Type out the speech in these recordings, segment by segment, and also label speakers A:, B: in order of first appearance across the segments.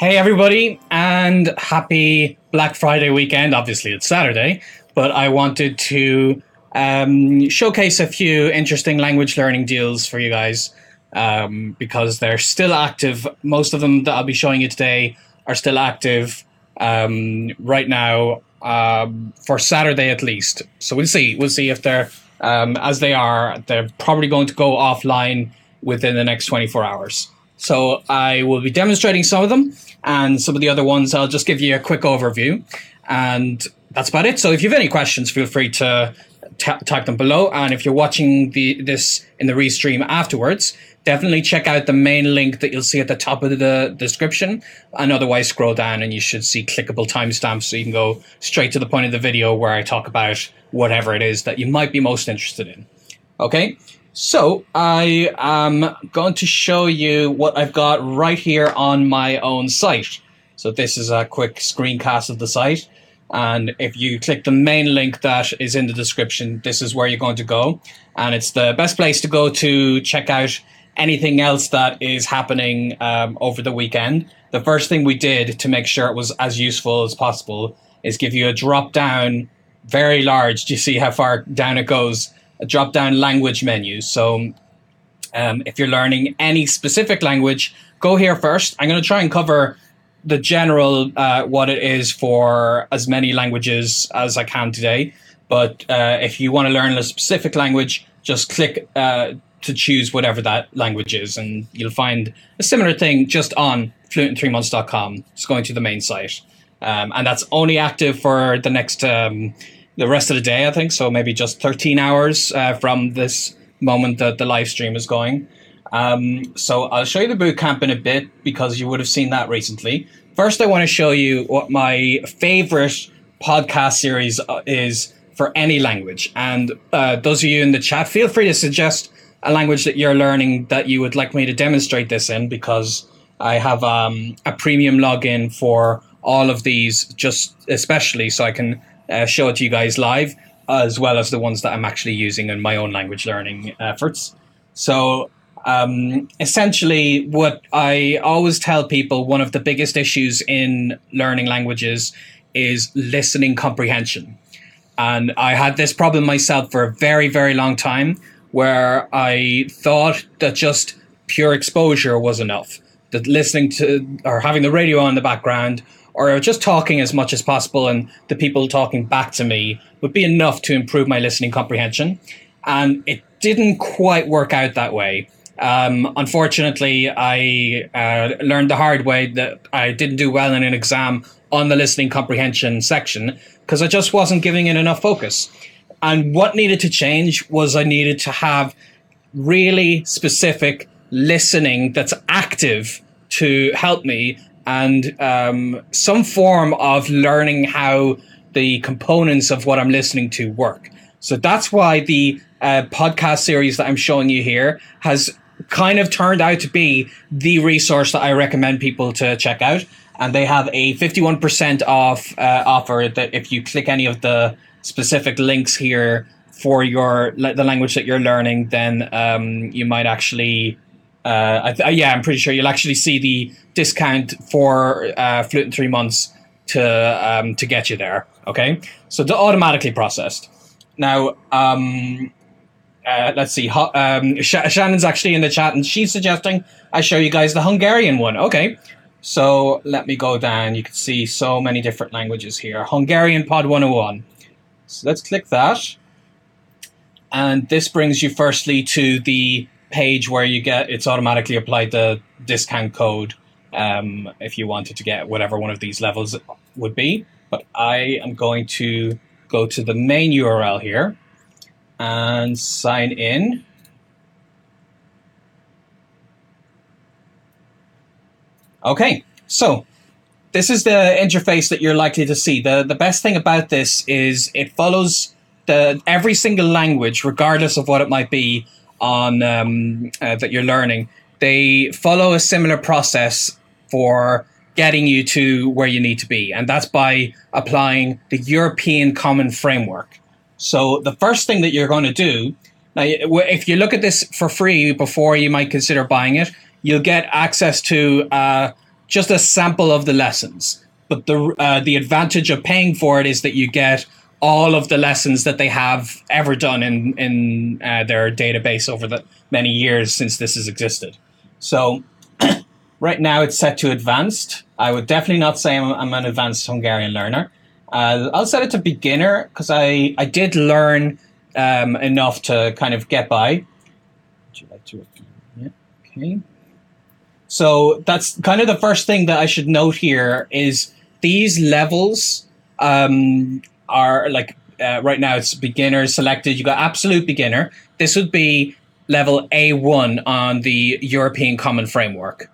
A: Hey everybody, and happy Black Friday weekend. Obviously it's Saturday, but I wanted to showcase a few interesting language learning deals for you guys because they're still active. Most of them that I'll be showing you today are still active right now for Saturday at least. So we'll see if they're, as they are, they're probably going to go offline within the next 24 hours. So I will be demonstrating some of them, and some of the other ones I'll just give you a quick overview, and that's about it. So if you have any questions, feel free to type them below, and if you're watching this in the restream afterwards, definitely check out the main link that you'll see at the top of the description, and otherwise scroll down and you should see clickable timestamps so you can go straight to the point of the video where I talk about whatever it is that you might be most interested in. Okay? So I am going to show you what I've got right here on my own site. So this is a quick screencast of the site. And if you click the main link that is in the description, this is where you're going to go. And it's the best place to go to check out anything else that is happening over the weekend. The first thing we did to make sure it was as useful as possible is give you a drop down, very large. Do you see how far down it goes? A drop-down language menu. So if you're learning any specific language, go here first. I'm going to try and cover the general what it is for as many languages as I can today. But if you want to learn a specific language, just click to choose whatever that language is, and you'll find a similar thing just on fluentin3months.com. It's going to the main site. And that's only active for the next the rest of the day, I think. So maybe just 13 hours from this moment that the live stream is going. So I'll show you the bootcamp in a bit because you would have seen that recently. First, I want to show you what my favorite podcast series is for any language. And those of you in the chat, feel free to suggest a language that you're learning that you would like me to demonstrate this in, because I have a premium login for all of these, just especially so I can show it to you guys live, as well as the ones that I'm actually using in my own language learning efforts. So essentially what I always tell people, one of the biggest issues in learning languages is listening comprehension. And I had this problem myself for a very, very long time, where I thought that just pure exposure was enough, that listening to or having the radio on in the background, or just talking as much as possible and the people talking back to me would be enough to improve my listening comprehension. And it didn't quite work out that way. Unfortunately, I learned the hard way that I didn't do well in an exam on the listening comprehension section because I just wasn't giving it enough focus. And what needed to change was I needed to have really specific listening that's active to help me, and some form of learning how the components of what I'm listening to work. So that's why the podcast series that I'm showing you here has kind of turned out to be the resource that I recommend people to check out. And they have a 51% off offer that if you click any of the specific links here for the language that you're learning, then you might actually... I'm pretty sure you'll actually see the discount for Fluent in 3 months to get you there. Okay, so they're automatically processed. Now, let's see. Shannon's actually in the chat, and she's suggesting I show you guys the Hungarian one. Okay, so let me go down. You can see so many different languages here. Hungarian Pod 101. So let's click that, and this brings you firstly to the page where it's automatically applied the discount code if you wanted to get whatever one of these levels would be. But I am going to go to the main URL here and sign in. Okay, so this is the interface that you're likely to see. The best thing about this is it follows every single language, regardless of what it might be, on that you're learning. They follow a similar process for getting you to where you need to be, and that's by applying the European Common Framework. So the first thing that you're going to do, now if you look at this for free before you might consider buying it, you'll get access to just a sample of the lessons. But the advantage of paying for it is that you get all of the lessons that they have ever done in their database over the many years since this has existed. So right now it's set to advanced. I would definitely not say I'm an advanced Hungarian learner. I'll set it to beginner because I did learn enough to kind of get by. Would you like to? Yeah. Okay. So that's kind of the first thing that I should note here is these levels are like right now it's beginner selected. You got absolute beginner. This would be level A1 on the European Common Framework.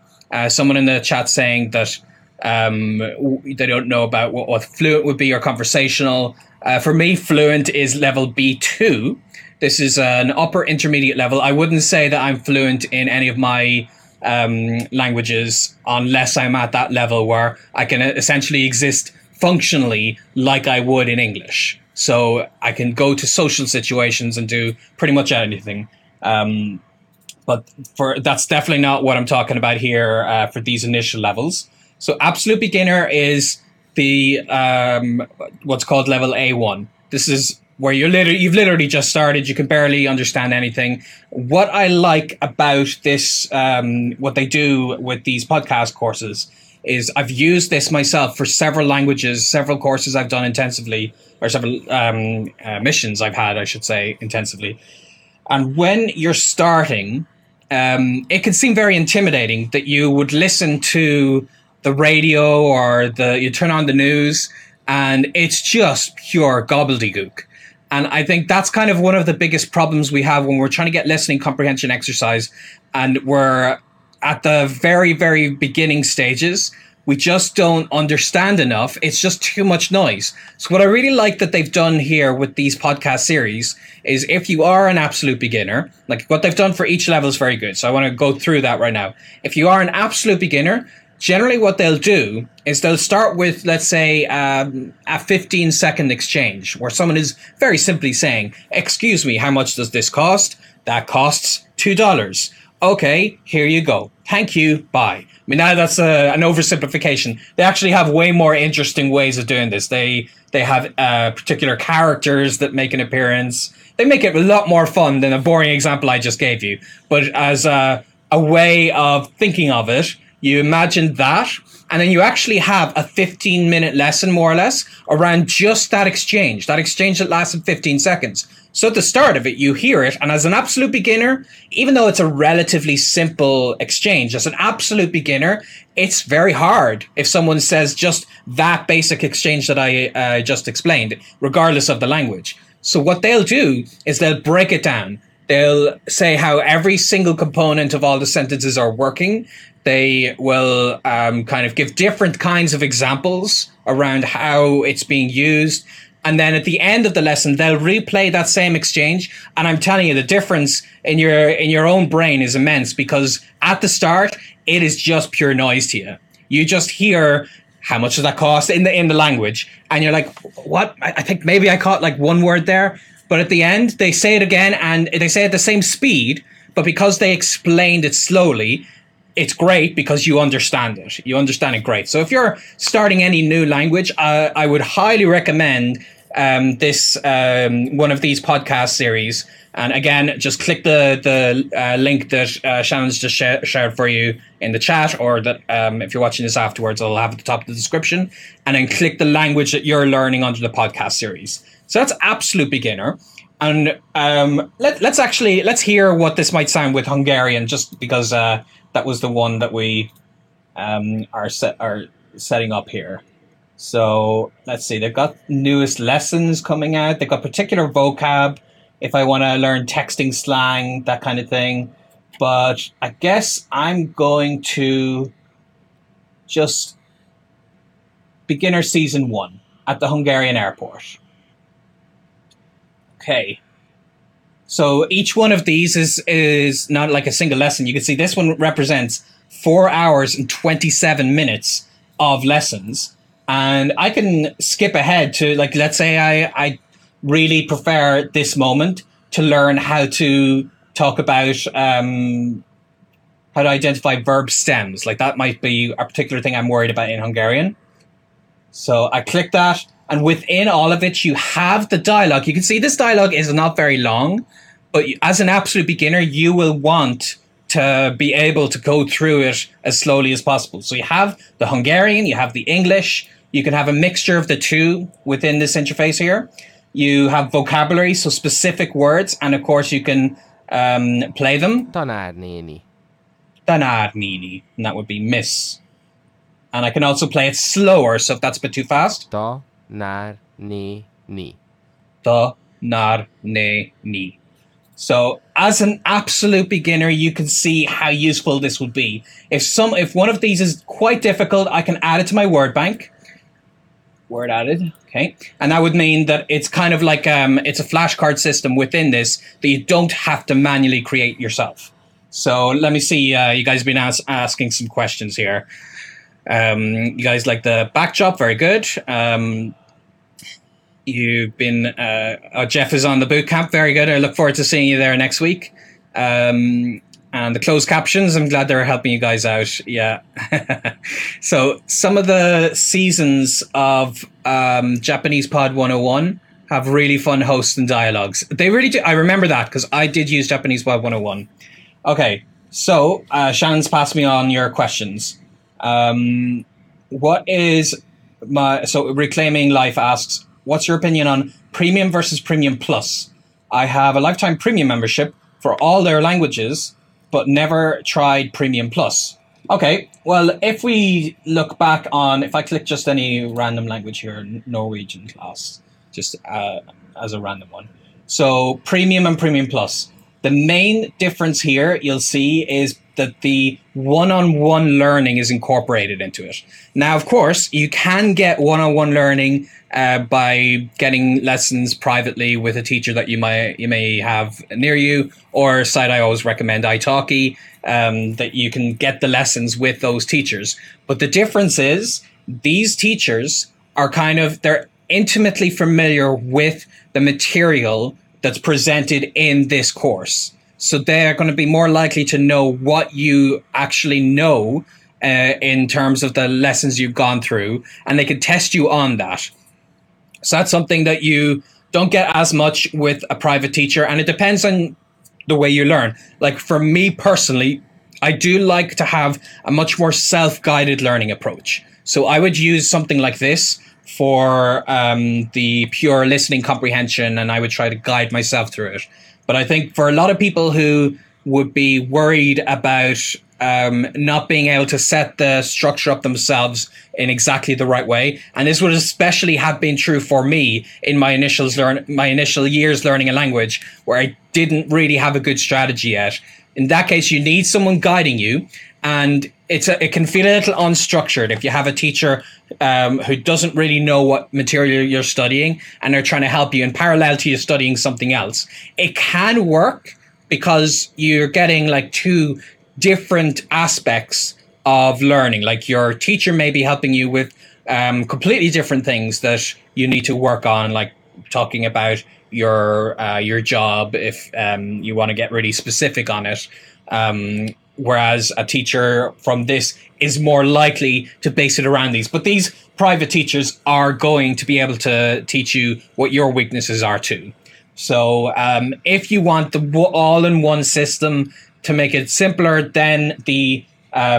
A: Someone in the chat saying that they don't know about what fluent would be or conversational. For me, fluent is level B2. This is an upper intermediate level. I wouldn't say that I'm fluent in any of my languages unless I'm at that level where I can essentially exist functionally like I would in English. So I can go to social situations and do pretty much anything. But that's definitely not what I'm talking about here for these initial levels. So absolute beginner is the what's called level A1. This is where you've literally just started. You can barely understand anything. What I like about this, what they do with these podcast courses, is I've used this myself for several languages, several courses I've done intensively, or several missions I've had, I should say, intensively. And when you're starting, it can seem very intimidating that you would listen to the radio or you turn on the news and it's just pure gobbledygook. And I think that's kind of one of the biggest problems we have when we're trying to get listening comprehension exercise and we're at the very, very beginning stages. We just don't understand enough. It's just too much noise. So what I really like that they've done here with these podcast series is if you are an absolute beginner, like what they've done for each level is very good. So I want to go through that right now. If you are an absolute beginner, generally what they'll do is they'll start with, let's say, a 15-second exchange where someone is very simply saying, excuse me, how much does this cost? That costs $2. Okay, here you go. Thank you. Bye. I mean, now that's an oversimplification. They actually have way more interesting ways of doing this. They have particular characters that make an appearance. They make it a lot more fun than a boring example I just gave you. But as a way of thinking of it, you imagine that, and then you actually have a 15-minute lesson, more or less, around just that exchange that lasted 15 seconds. So at the start of it, you hear it, and as an absolute beginner, even though it's a relatively simple exchange, as an absolute beginner, it's very hard if someone says just that basic exchange that I just explained, regardless of the language. So what they'll do is they'll break it down. They'll say how every single component of all the sentences are working. They will kind of give different kinds of examples around how it's being used. And then at the end of the lesson, they'll replay that same exchange. And I'm telling you, the difference in your own brain is immense because at the start, it is just pure noise to you. You just hear how much does that cost in the language. And you're like, what? I think maybe I caught like one word there. But at the end, they say it again and they say it at the same speed. But because they explained it slowly, it's great because you understand it. You understand it great. So if you're starting any new language, I would highly recommend this one of these podcast series. And again, just click the link that Shannon's just shared for you in the chat, or that if you're watching this afterwards, I'll have at the top of the description. And then click the language that you're learning under the podcast series. So that's absolute beginner. And let's hear what this might sound with Hungarian, just because that was the one that we are setting up here. So let's see, they've got newest lessons coming out. They've got particular vocab if I want to learn texting slang, that kind of thing. But I guess I'm going to just beginner season 1 at the Hungarian airport. Okay. So each one of these is not like a single lesson. You can see this one represents 4 hours and 27 minutes of lessons. And I can skip ahead to, like, let's say I really prefer this moment to learn how to talk about how to identify verb stems. Like that might be a particular thing I'm worried about in Hungarian. So I click that, and within all of it, you have the dialogue. You can see this dialogue is not very long, but as an absolute beginner, you will want to be able to go through it as slowly as possible. So you have the Hungarian, you have the English, you can have a mixture of the two within this interface here. You have vocabulary, so specific words, and of course you can play them.
B: Tanárnéni.
A: Tanárnéni, and that would be miss. And I can also play it slower, so if that's a bit too fast.
B: Tanárnéni.
A: Tanárnéni. So as an absolute beginner, you can see how useful this would be. If one of these is quite difficult, I can add it to my word bank. Word added. Okay. And that would mean that it's kind of like it's a flashcard system within this that you don't have to manually create yourself. So let me see. You guys have been asking some questions here. You guys like the backdrop? Very good. You've been Jeff is on the boot camp. Very good. I look forward to seeing you there next week. And the closed captions, I'm glad they're helping you guys out. Yeah. So some of the seasons of Japanese Pod 101 have really fun hosts and dialogues. They really do. I remember that because I did use Japanese Pod 101. Okay. So Shannon's passed me on your questions. What is so Reclaiming Life asks, what's your opinion on Premium versus Premium Plus? I have a lifetime premium membership for all their languages, but never tried Premium Plus. Okay, well, if we look back on, if I click just any random language here, Norwegian class, just as a random one. So Premium and Premium Plus. The main difference here you'll see is that the one-on-one learning is incorporated into it. Now, of course, you can get one-on-one learning by getting lessons privately with a teacher that you may have near you, or site I always recommend italki, that you can get the lessons with those teachers. But the difference is these teachers are they're intimately familiar with the material that's presented in this course. So they're going to be more likely to know what you actually know in terms of the lessons you've gone through, and they can test you on that. So that's something that you don't get as much with a private teacher, and it depends on the way you learn. Like for me personally, I do like to have a much more self-guided learning approach. So I would use something like this for the pure listening comprehension, and I would try to guide myself through it. But I think for a lot of people who would be worried about not being able to set the structure up themselves in exactly the right way, and this would especially have been true for me in my initial years learning a language, where I didn't really have a good strategy yet. In that case, you need someone guiding you, and it can feel a little unstructured if you have a teacher who doesn't really know what material you're studying, and they're trying to help you in parallel to you studying something else. It can work because you're getting like two different aspects of learning. Like your teacher may be helping you with completely different things that you need to work on, like talking about your job if you want to get really specific on it. Whereas a teacher from this is more likely to base it around these. But these private teachers are going to be able to teach you what your weaknesses are too. So if you want the all-in-one system to make it simpler, then the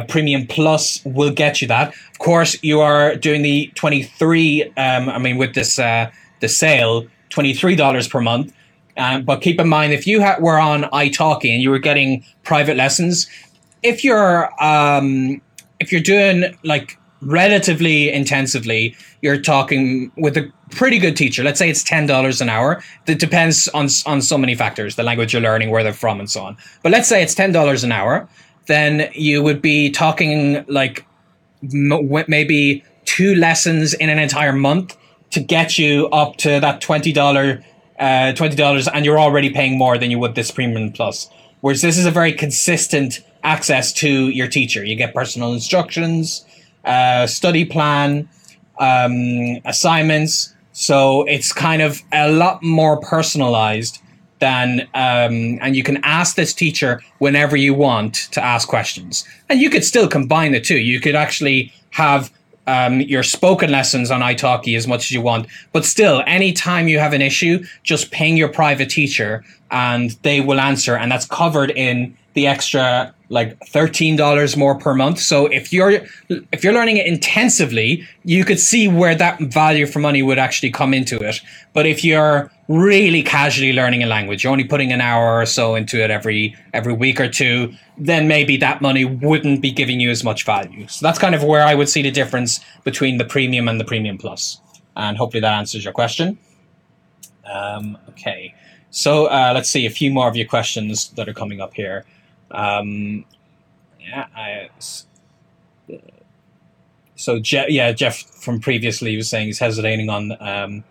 A: Premium Plus will get you that. Of course, you are doing the 23, with this the sale, $23 per month. But keep in mind, if you were on italki and you were getting private lessons, if you're doing like relatively intensively, you're talking with a pretty good teacher. Let's say it's $10 an hour. That depends on so many factors, the language you're learning, where they're from, and so on. But let's say it's $10 an hour, then you would be talking like maybe 2 lessons in an entire month to get you up to that $20, and you're already paying more than you would this Premium Plus. Whereas this is a very consistent access to your teacher. You get personal instructions, study plan, assignments. So it's kind of a lot more personalized then and you can ask this teacher whenever you want to ask questions. And you could still combine the two. You could actually have your spoken lessons on italki as much as you want, but still, anytime you have an issue, just ping your private teacher and they will answer, and that's covered in the extra like $13 more per month. So if you're learning it intensively, you could see where that value for money would actually come into it. But if you're really casually learning a language, you're only putting an hour or so into it every week or two, then maybe that money wouldn't be giving you as much value. So that's kind of where I would see the difference between the premium and the premium plus. And hopefully that answers your question. Okay. So let's see a few more of your questions that are coming up here. Jeff from previously was saying he's hesitating on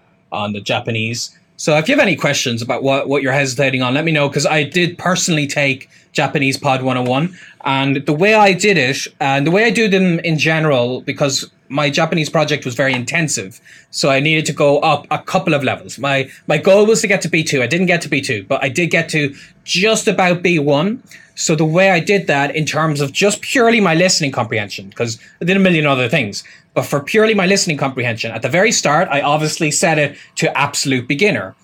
A: the Japanese. So if you have any questions about what you're hesitating on, let me know, because I did personally take Japanese Pod 101, and the way I did it, and the way I do them in general, because my Japanese project was very intensive, so I needed to go up a couple of levels. My goal was to get to B2. I didn't get to B2, but I did get to just about B1. So the way I did that in terms of just purely my listening comprehension, because I did a million other things, but for purely my listening comprehension, at the very start, I obviously set it to absolute beginner.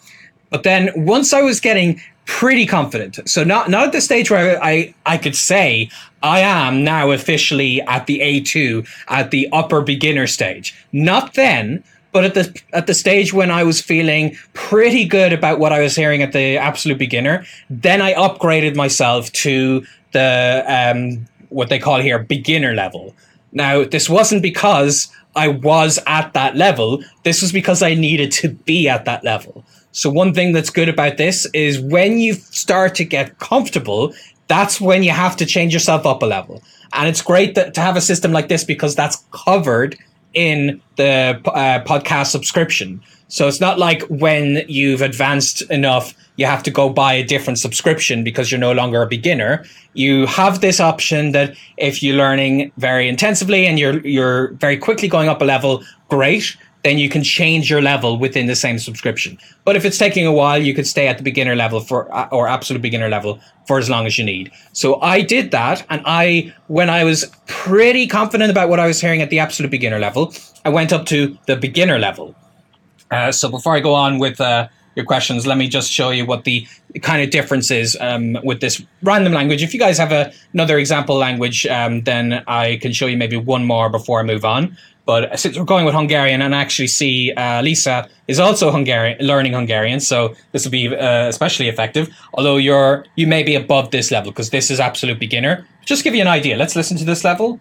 A: But then once I was getting pretty confident, so not at the stage where I could say I am now officially at the A2, at the upper beginner stage. Not then, but at the stage when I was feeling pretty good about what I was hearing at the absolute beginner, then I upgraded myself to the what they call here beginner level. Now, this wasn't because I was at that level. This was because I needed to be at that level. So one thing that's good about this is when you start to get comfortable, that's when you have to change yourself up a level. And it's great to have a system like this because that's covered in the podcast subscription. So it's not like when you've advanced enough, you have to go buy a different subscription because you're no longer a beginner. You have this option that if you're learning very intensively and you're very quickly going up a level, great. Then you can change your level within the same subscription. But if it's taking a while, you could stay at the beginner level or absolute beginner level for as long as you need. So I did that. And when I was pretty confident about what I was hearing at the absolute beginner level, I went up to the beginner level. So before I go on with your questions, let me just show you what the kind of difference is with this random language. If you guys have another example language, then I can show you maybe one more before I move on. But since we're going with Hungarian, and I actually see Lisa is also learning Hungarian, so this will be especially effective. Although you may be above this level because this is absolute beginner. Just give you an idea. Let's listen to this level.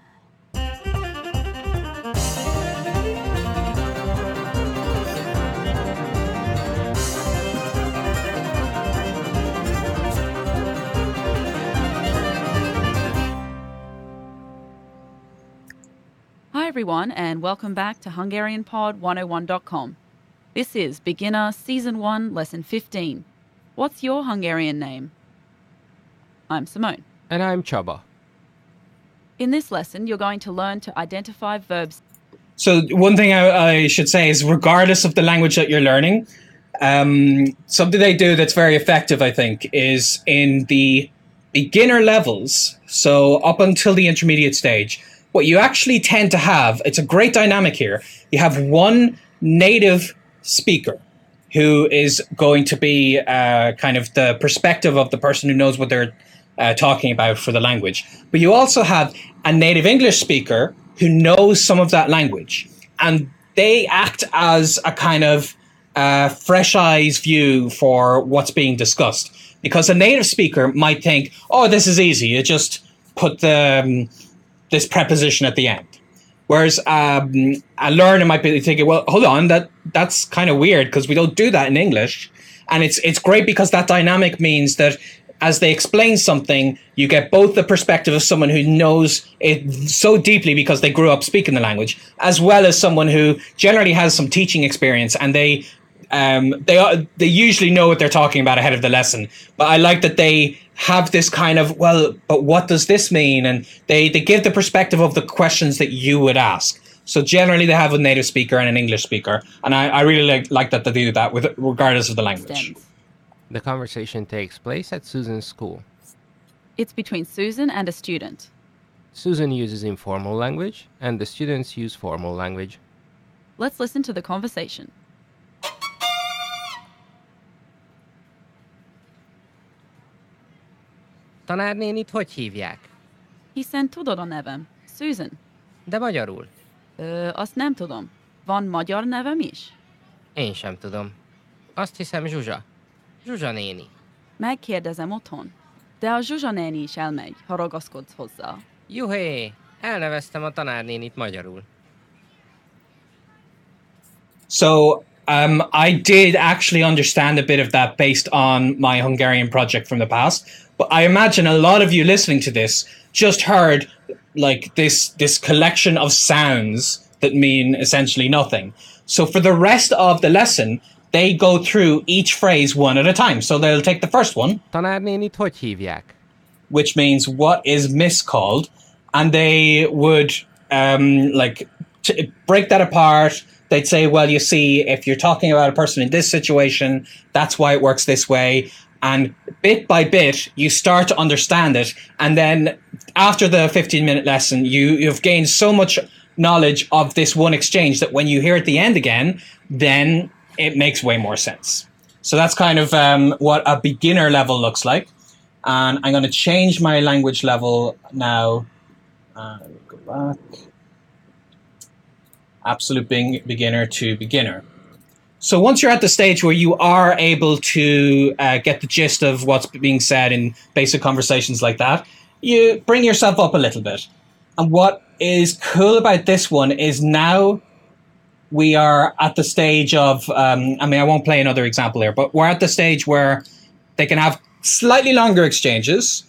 C: Hi everyone, and welcome back to HungarianPod101.com. This is Beginner Season 1, Lesson 15. What's your Hungarian name? I'm Simone.
B: And I'm Csaba.
C: In this lesson, you're going to learn to identify verbs.
A: So one thing I should say is regardless of the language that you're learning, something they do that's very effective, I think, is in the beginner levels, so up until the intermediate stage, what you actually tend to have, it's a great dynamic here. You have one native speaker who is going to be kind of the perspective of the person who knows what they're talking about for the language. But you also have a native English speaker who knows some of that language. And they act as a kind of fresh eyes view for what's being discussed. Because a native speaker might think, oh, this is easy. You just put this preposition at the end. Whereas a learner might be thinking, well, hold on, that's kind of weird because we don't do that in English. And it's great because that dynamic means that as they explain something, you get both the perspective of someone who knows it so deeply because they grew up speaking the language, as well as someone who generally has some teaching experience and they usually know what they're talking about ahead of the lesson. But I like that they have this kind of, well, but what does this mean? And they give the perspective of the questions that you would ask. So generally they have a native speaker and an English speaker. And I really like that they do that regardless of the language.
B: The conversation takes place at Susan's school.
C: It's between Susan and a student.
B: Susan uses informal language, and the students use formal language.
C: Let's listen to the conversation.
B: Tanárnénit hogy hívják?
C: Hiszen tudod a nevem, Susan.
B: De magyarul.
C: Azt nem tudom. Van magyar nevem is?
B: Én sem tudom. Azt hiszem Zsuzsa. Zsuzsa néni.
C: Megkérdezem otthon. De a Zsuzsa néni is elmegy, ha ragaszkodsz hozzá.
B: Juhé! Elneveztem a tanárnénit magyarul.
A: So I did actually understand a bit of that based on my Hungarian project from the past, but I imagine a lot of you listening to this just heard like this collection of sounds that mean essentially nothing. So for the rest of the lesson, they go through each phrase one at a time. So they'll take the first one,
B: Tanárnénit hogy hívják?
A: which means what is miscalled, and they would break that apart. They'd say, well, you see, if you're talking about a person in this situation, that's why it works this way. And bit by bit, you start to understand it. And then after the 15-minute lesson, you've gained so much knowledge of this one exchange that when you hear at the end again, then it makes way more sense. So that's kind of what a beginner level looks like. And I'm going to change my language level now. Go back. Absolute beginner to beginner. So once you're at the stage where you are able to get the gist of what's being said in basic conversations like that, you bring yourself up a little bit. And what is cool about this one is now we are at the stage of, I won't play another example here, but we're at the stage where they can have slightly longer exchanges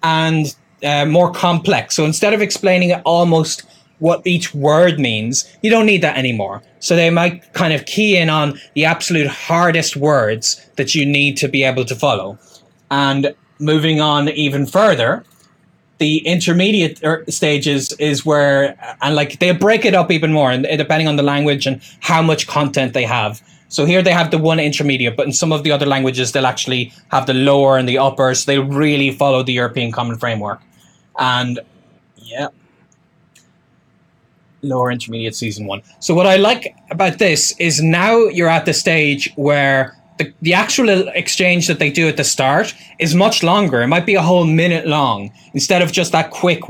A: and more complex. So instead of explaining almost what each word means, you don't need that anymore. So they might kind of key in on the absolute hardest words that you need to be able to follow. And moving on even further, the intermediate stages is where, and like they'll break it up even more, and depending on the language and how much content they have. So here they have the one intermediate, but in some of the other languages, they'll actually have the lower and the upper. So they really follow the European Common Framework. And yeah. Lower intermediate season 1. So what I like about this is now you're at the stage where the actual exchange that they do at the start is much longer. It might be a whole minute long instead of just that quick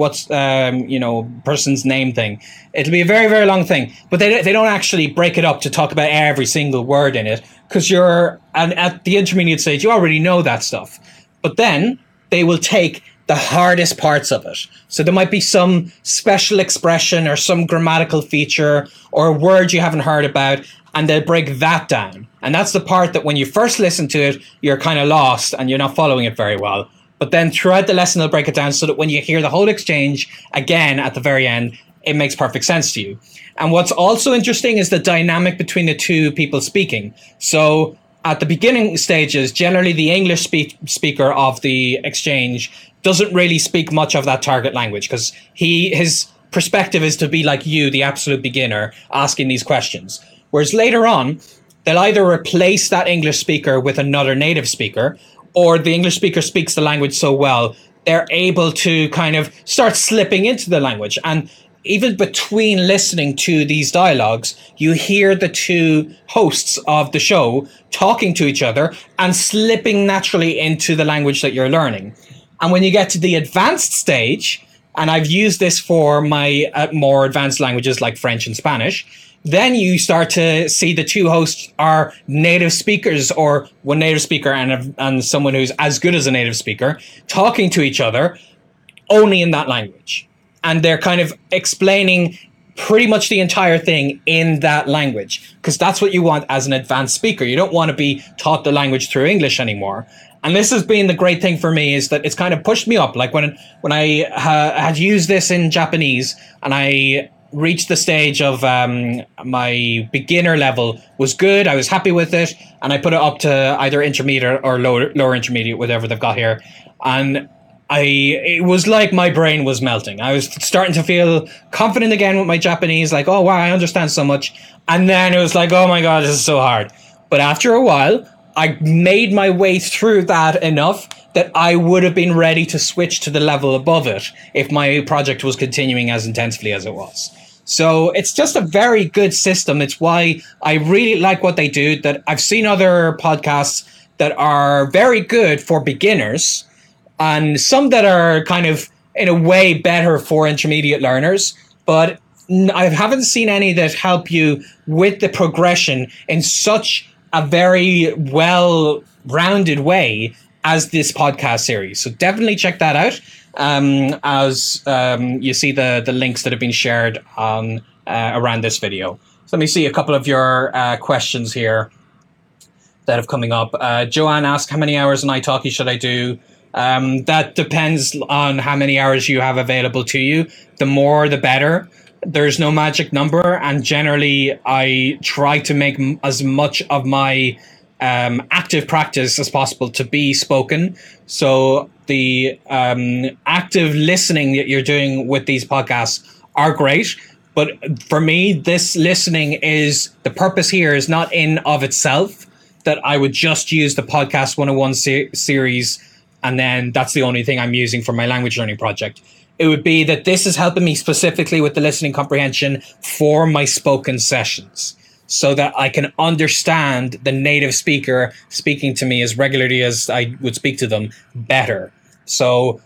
A: person's name thing. It'll be a very, very long thing, but they don't actually break it up to talk about every single word in it, because you're at the intermediate stage, you already know that stuff. But then they will take the hardest parts of it. So there might be some special expression or some grammatical feature or a word you haven't heard about, and they'll break that down. And that's the part that when you first listen to it, you're kind of lost and you're not following it very well. But then throughout the lesson, they'll break it down so that when you hear the whole exchange again at the very end, it makes perfect sense to you. And what's also interesting is the dynamic between the two people speaking. So at the beginning stages, generally the English speaker of the exchange doesn't really speak much of that target language because his perspective is to be like you, the absolute beginner, asking these questions. Whereas later on, they'll either replace that English speaker with another native speaker, or the English speaker speaks the language so well, they're able to kind of start slipping into the language. And even between listening to these dialogues, you hear the two hosts of the show talking to each other and slipping naturally into the language that you're learning. And when you get to the advanced stage, and I've used this for my more advanced languages like French and Spanish, then you start to see the two hosts are native speakers, or one native speaker and someone who's as good as a native speaker, talking to each other only in that language. And they're kind of explaining pretty much the entire thing in that language, because that's what you want as an advanced speaker. You don't want to be taught the language through English anymore. And this has been the great thing for me, is that it's kind of pushed me up. Like when I had used this in Japanese and I reached the stage of my beginner level was good, I was happy with it, and I put it up to either intermediate or lower intermediate, whatever they've got here. And it was like my brain was melting. I was starting to feel confident again with my Japanese, like, oh wow, I understand so much. And then it was like, oh my God, this is so hard. But after a while, I made my way through that enough that I would have been ready to switch to the level above it if my project was continuing as intensively as it was. So it's just a very good system. It's why I really like what they do. That I've seen other podcasts that are very good for beginners and some that are kind of in a way better for intermediate learners, but I haven't seen any that help you with the progression in such a very well-rounded way as this podcast series. So definitely check that out. As you see the links that have been shared on around this video. So let me see a couple of your questions here that have coming up. Joanne asked, how many hours in italki should I do? That depends on how many hours you have available to you. The more, the better. There's no magic number, and generally I try to make as much of my active practice as possible to be spoken. So the active listening that you're doing with these podcasts are great. But for me, this listening is, the purpose here is not in of itself that I would just use the Podcast 101 series and then that's the only thing I'm using for my language learning project. It would be that this is helping me specifically with the listening comprehension for my spoken sessions so that I can understand the native speaker speaking to me as regularly as I would speak to them better. So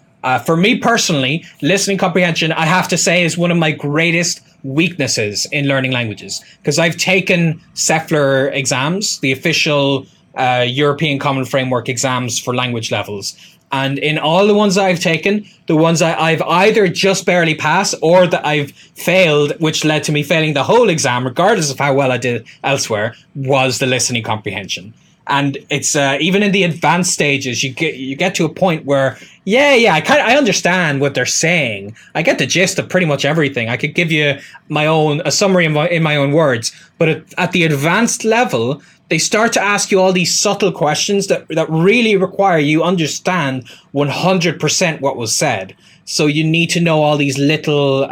A: for me personally, listening comprehension, I have to say, is one of my greatest weaknesses in learning languages, because I've taken CEFLR exams, the official European Common Framework exams for language levels. And in all the ones I've taken, the ones I've either just barely passed or that I've failed, which led to me failing the whole exam, regardless of how well I did elsewhere, was the listening comprehension. And it's even in the advanced stages, you get to a point where, I understand what they're saying. I get the gist of pretty much everything. I could give you a summary in my own words. But at the advanced level, they start to ask you all these subtle questions that really require you understand 100% what was said. So you need to know all these little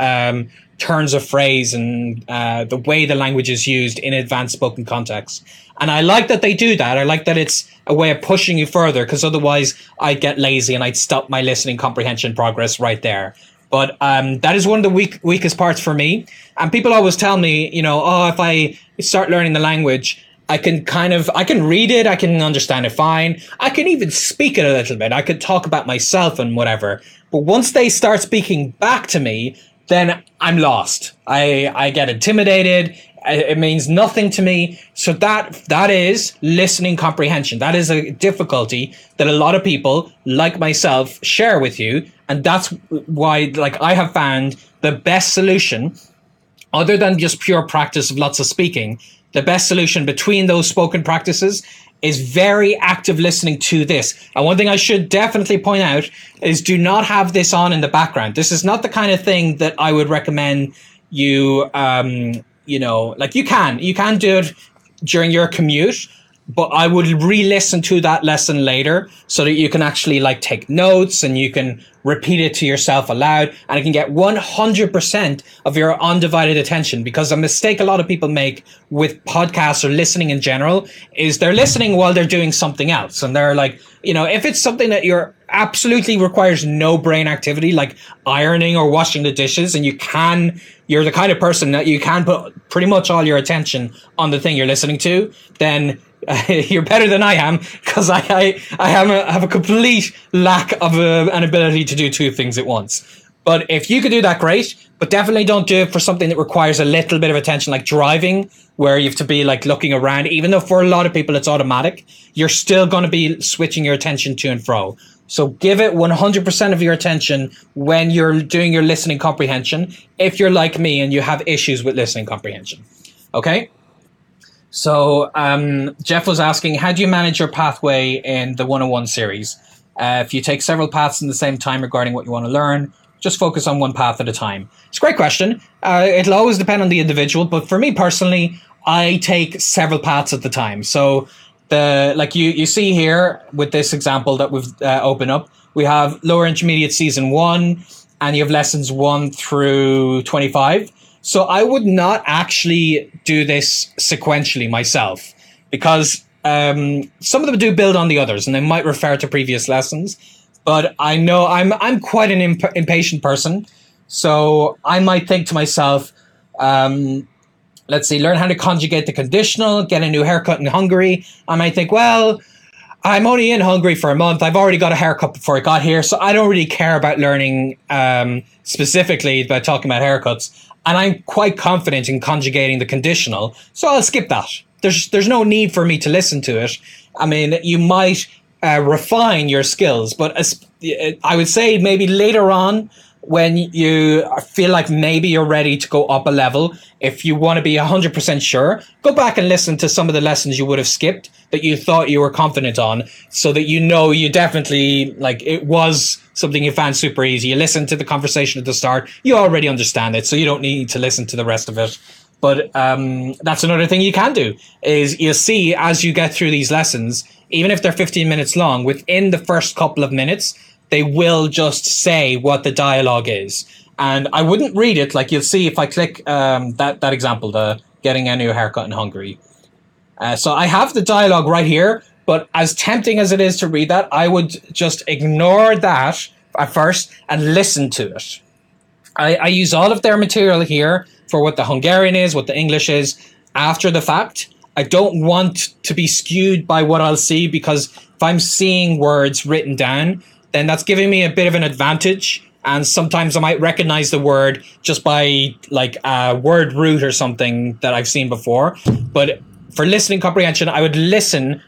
A: turns of phrase and the way the language is used in advanced spoken contexts. And I like that they do that. I like that it's a way of pushing you further, because otherwise I'd get lazy and I'd stop my listening comprehension progress right there. But that is one of the weakest parts for me. And people always tell me, if I start learning the language, I can read it, I can understand it fine. I can even speak it a little bit. I could talk about myself and whatever. But once they start speaking back to me, then I'm lost. I get intimidated. It means nothing to me. So that is listening comprehension. That is a difficulty that a lot of people like myself share with you. And that's why, I have found the best solution, other than just pure practice of lots of speaking, the best solution between those spoken practices is very active listening to this. And one thing I should definitely point out is do not have this on in the background. This is not the kind of thing that I would recommend you, you can do it during your commute, but I would re-listen to that lesson later so that you can actually take notes and you can repeat it to yourself aloud, and it can get 100% of your undivided attention. Because a mistake a lot of people make with podcasts or listening in general is they're listening while they're doing something else. And they're if it's something that you're absolutely requires no brain activity, like ironing or washing the dishes, and you're the kind of person that you can put pretty much all your attention on the thing you're listening to, then you're better than I am, because I have a complete lack of an ability to do two things at once. But if you could do that, great. But definitely don't do it for something that requires a little bit of attention, like driving, where you have to be looking around. Even though for a lot of people it's automatic, you're still going to be switching your attention to and fro. So give it 100% of your attention when you're doing your listening comprehension, if you're like me and you have issues with listening comprehension. Okay? So Jeff was asking, how do you manage your pathway in the 101 series? If you take several paths in the same time regarding what you want to learn, just focus on one path at a time. It's a great question. It'll always depend on the individual, but for me personally, I take several paths at the time. So you see here with this example that we've opened up, we have lower intermediate season 1, and you have lessons 1 through 25. So I would not actually do this sequentially myself, because some of them do build on the others, and they might refer to previous lessons. But I know I'm quite an impatient person, so I might think to myself, let's see, learn how to conjugate the conditional, get a new haircut in Hungary. I might think, well, I'm only in Hungary for a month. I've already got a haircut before I got here, so I don't really care about learning specifically about talking about haircuts. And I'm quite confident in conjugating the conditional, so I'll skip that. There's no need for me to listen to it. I mean, you might refine your skills, but I would say maybe later on, when you feel like maybe you're ready to go up a level, if you want to be 100% sure, go back and listen to some of the lessons you would have skipped that you thought you were confident on, so that you know you definitely, like, it was something you found super easy. You listened to the conversation at the start, you already understand it, so you don't need to listen to the rest of it. But that's another thing you can do, is you'll see as you get through these lessons, even if they're 15 minutes long, within the first couple of minutes, they will just say what the dialogue is. And I wouldn't read it. Like, you'll see if I click that example, the getting a new haircut in Hungary. So I have the dialogue right here, but as tempting as it is to read that, I would just ignore that at first and listen to it. I use all of their material here for what the Hungarian is, what the English is, after the fact. I don't want to be skewed by what I'll see, because if I'm seeing words written down, then that's giving me a bit of an advantage. And sometimes I might recognize the word just by, like, a word root or something that I've seen before. But for listening comprehension, I would listen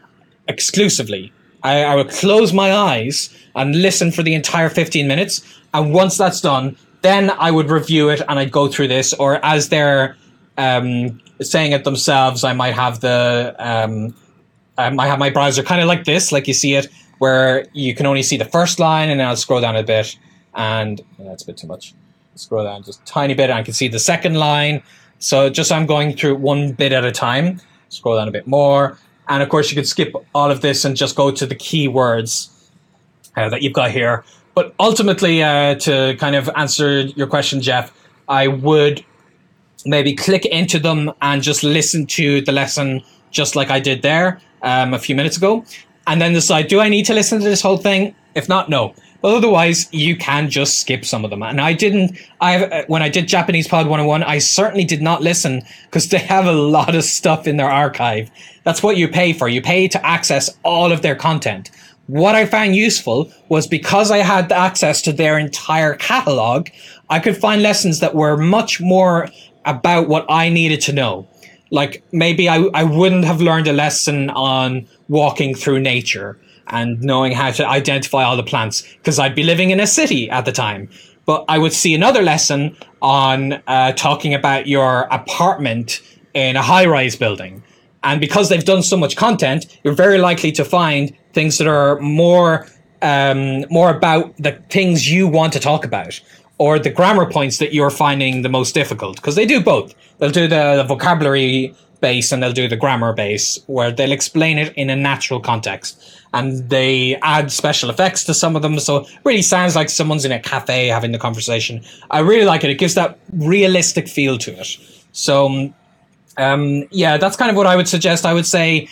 A: exclusively. I would close my eyes and listen for the entire 15 minutes. And once that's done, then I would review it and I'd go through this. Or as they're saying it themselves, I might have I might have my browser kind of like this, like you see it, where you can only see the first line, and then I'll scroll down a bit, and that's a bit too much. Scroll down just a tiny bit, and I can see the second line. So just I'm going through one bit at a time. Scroll down a bit more, and of course you could skip all of this and just go to the key words that you've got here. But ultimately, to kind of answer your question, Jeff, I would maybe click into them and just listen to the lesson just like I did there a few minutes ago. And then decide, do I need to listen to this whole thing? If not, no. But otherwise, you can just skip some of them. And when I did Japanese Pod 101, I certainly did not listen, because they have a lot of stuff in their archive. That's what you pay for. You pay to access all of their content. What I found useful was, because I had access to their entire catalog, I could find lessons that were much more about what I needed to know. Like, maybe I wouldn't have learned a lesson on walking through nature and knowing how to identify all the plants, because I'd be living in a city at the time. But I would see another lesson on talking about your apartment in a high-rise building. And because they've done so much content, you're very likely to find things that are more about the things you want to talk about, or the grammar points that you're finding the most difficult, because they do both. They'll do the vocabulary base and they'll do the grammar base, where they'll explain it in a natural context. And they add special effects to some of them, so it really sounds like someone's in a cafe having the conversation. I really like it. It gives that realistic feel to it. So, yeah, that's kind of what I would suggest. I would say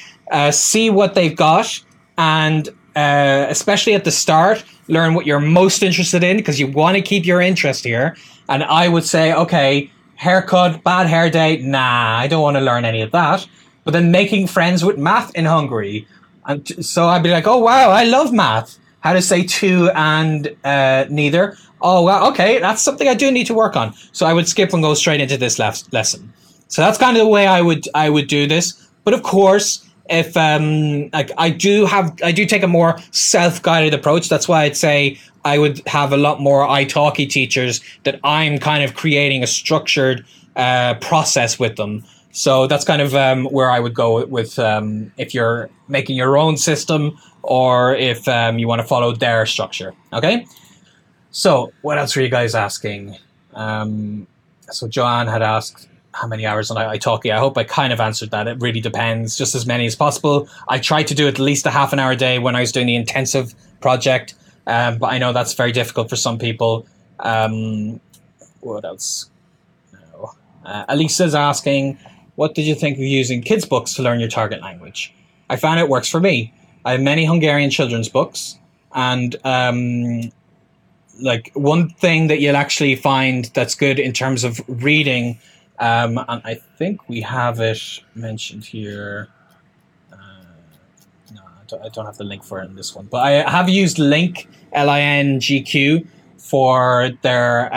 A: see what they've got, and especially at the start, learn what you're most interested in, because you want to keep your interest here. And I would say, okay, haircut, bad hair day, nah, I don't want to learn any of that. But then making friends with math in Hungary. And so I'd be like, oh, wow, I love math. How to say to and neither. Oh, wow, okay, that's something I do need to work on. So I would skip and go straight into this lesson. So that's kind of the way I would do this. But of course, if like I do take a more self-guided approach. That's why I'd say I would have a lot more italki teachers that I'm kind of creating a structured process with them. So that's kind of where I would go with if you're making your own system, or if you want to follow their structure. Okay. So what else were you guys asking? So Joanne had asked how many hours on italki. I hope I kind of answered that. It really depends, just as many as possible. I tried to do at least a half an hour a day when I was doing the intensive project, but I know that's very difficult for some people. What else? No. Elisa's asking, what did you think of using kids' books to learn your target language? I found it works for me. I have many Hungarian children's books, and like one thing that you'll actually find that's good in terms of reading, and I think we have it mentioned here. No, I don't have the link for it in this one, but I have used Link, LINGQ, for their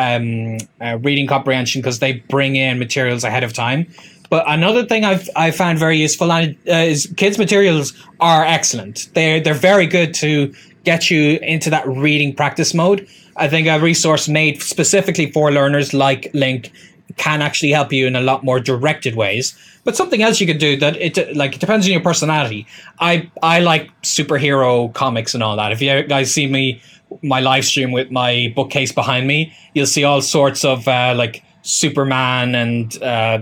A: reading comprehension because they bring in materials ahead of time. But another thing I've found very useful is kids' materials are excellent. They're very good to get you into that reading practice mode. I think a resource made specifically for learners like Link can actually help you in a lot more directed ways. But something else you could do that it depends on your personality. I like superhero comics and all that. If you guys see my live stream with my bookcase behind me, you'll see all sorts of like Superman and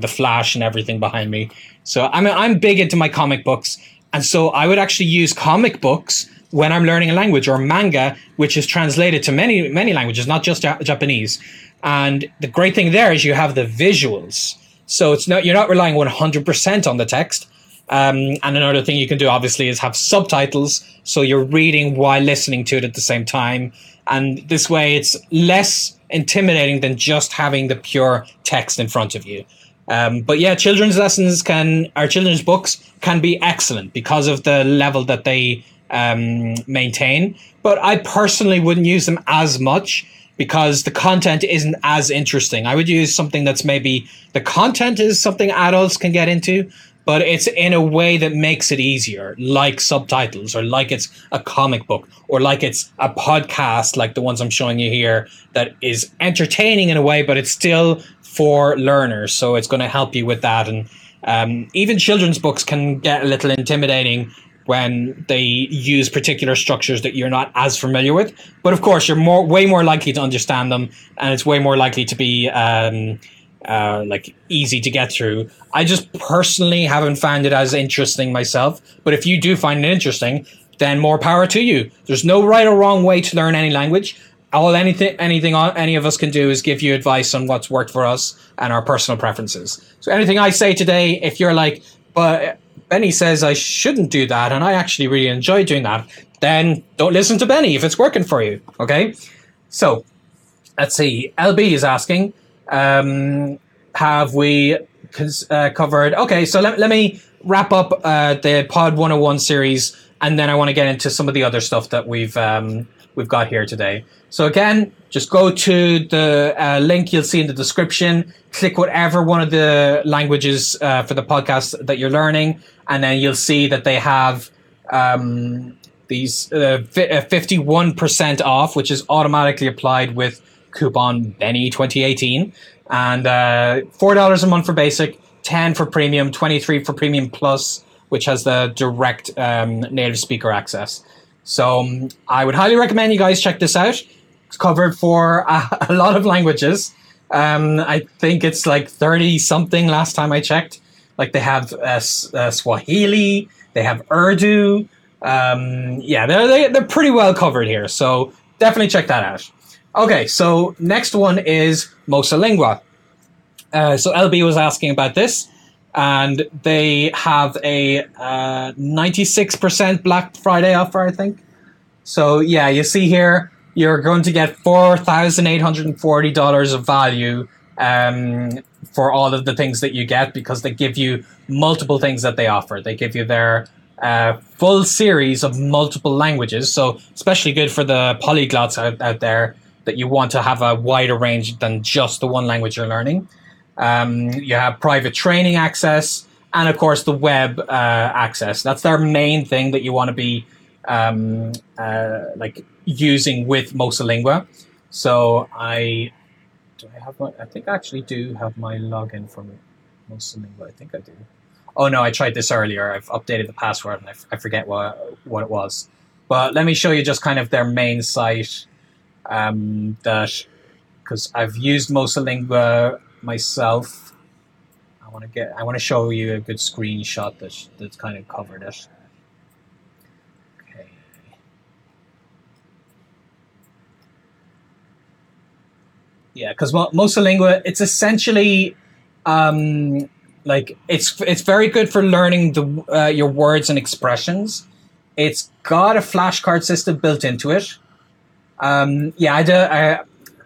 A: the Flash and everything behind me. So I'm big into my comic books, and so I would actually use comic books when I'm learning a language, or manga, which is translated to many languages, not just Japanese. And the great thing there is you have the visuals, so you're not relying 100% on the text. And another thing you can do, obviously, is have subtitles, so you're reading while listening to it at the same time. And this way, it's less intimidating than just having the pure text in front of you. But yeah, children's books can be excellent because of the level that they maintain. But I personally wouldn't use them as much because the content isn't as interesting. I would use something that's maybe the content is something adults can get into, but it's in a way that makes it easier, like subtitles, or like it's a comic book, or like it's a podcast like the ones I'm showing you here that is entertaining in a way, but it's still for learners. So it's going to help you with that. And even children's books can get a little intimidating when they use particular structures that you're not as familiar with. But of course, you're way more likely to understand them, and it's way more likely to be like easy to get through. I just personally haven't found it as interesting myself, but if you do find it interesting, then more power to you. There's no right or wrong way to learn any language. Anything any of us can do is give you advice on what's worked for us and our personal preferences. So anything I say today, if you're like, but Benny says I shouldn't do that, and I actually really enjoy doing that, then don't listen to Benny if it's working for you. Okay? So let's see. LB is asking, have we covered? Okay, so let me wrap up the Pod 101 series, and then I want to get into some of the other stuff that we've got here today. So again, just go to the link you'll see in the description, click whatever one of the languages for the podcast that you're learning, and then you'll see that they have these 51% off, which is automatically applied with coupon Benny2018, and $4 a month for basic, $10 for premium, $23 for premium plus, which has the direct native speaker access. So I would highly recommend you guys check this out. It's covered for a lot of languages. I think it's like 30 something last time I checked. Like they have Swahili, they have Urdu. Yeah, they're pretty well covered here. So definitely check that out. Okay, so next one is Mosalingua. So LB was asking about this, and they have a 96% Black Friday offer, I think. So yeah, you see here, you're going to get $4,840 of value for all of the things that you get, because they give you multiple things that they offer. They give you their full series of multiple languages, so especially good for the polyglots out there that you want to have a wider range than just the one language you're learning. You have private training access, and of course the web access. That's their main thing that you want to be like using with Mosalingua. So I think I actually do have my login for Mosalingua. I think I do. Oh no, I tried this earlier. I've updated the password and I forget what it was. But let me show you just kind of their main site. That, because I've used Mosalingua myself. I want to show you a good screenshot that's kind of covered it. Okay. Yeah, because Mosalingua, it's essentially like it's very good for learning the your words and expressions. It's got a flashcard system built into it. Yeah, I do.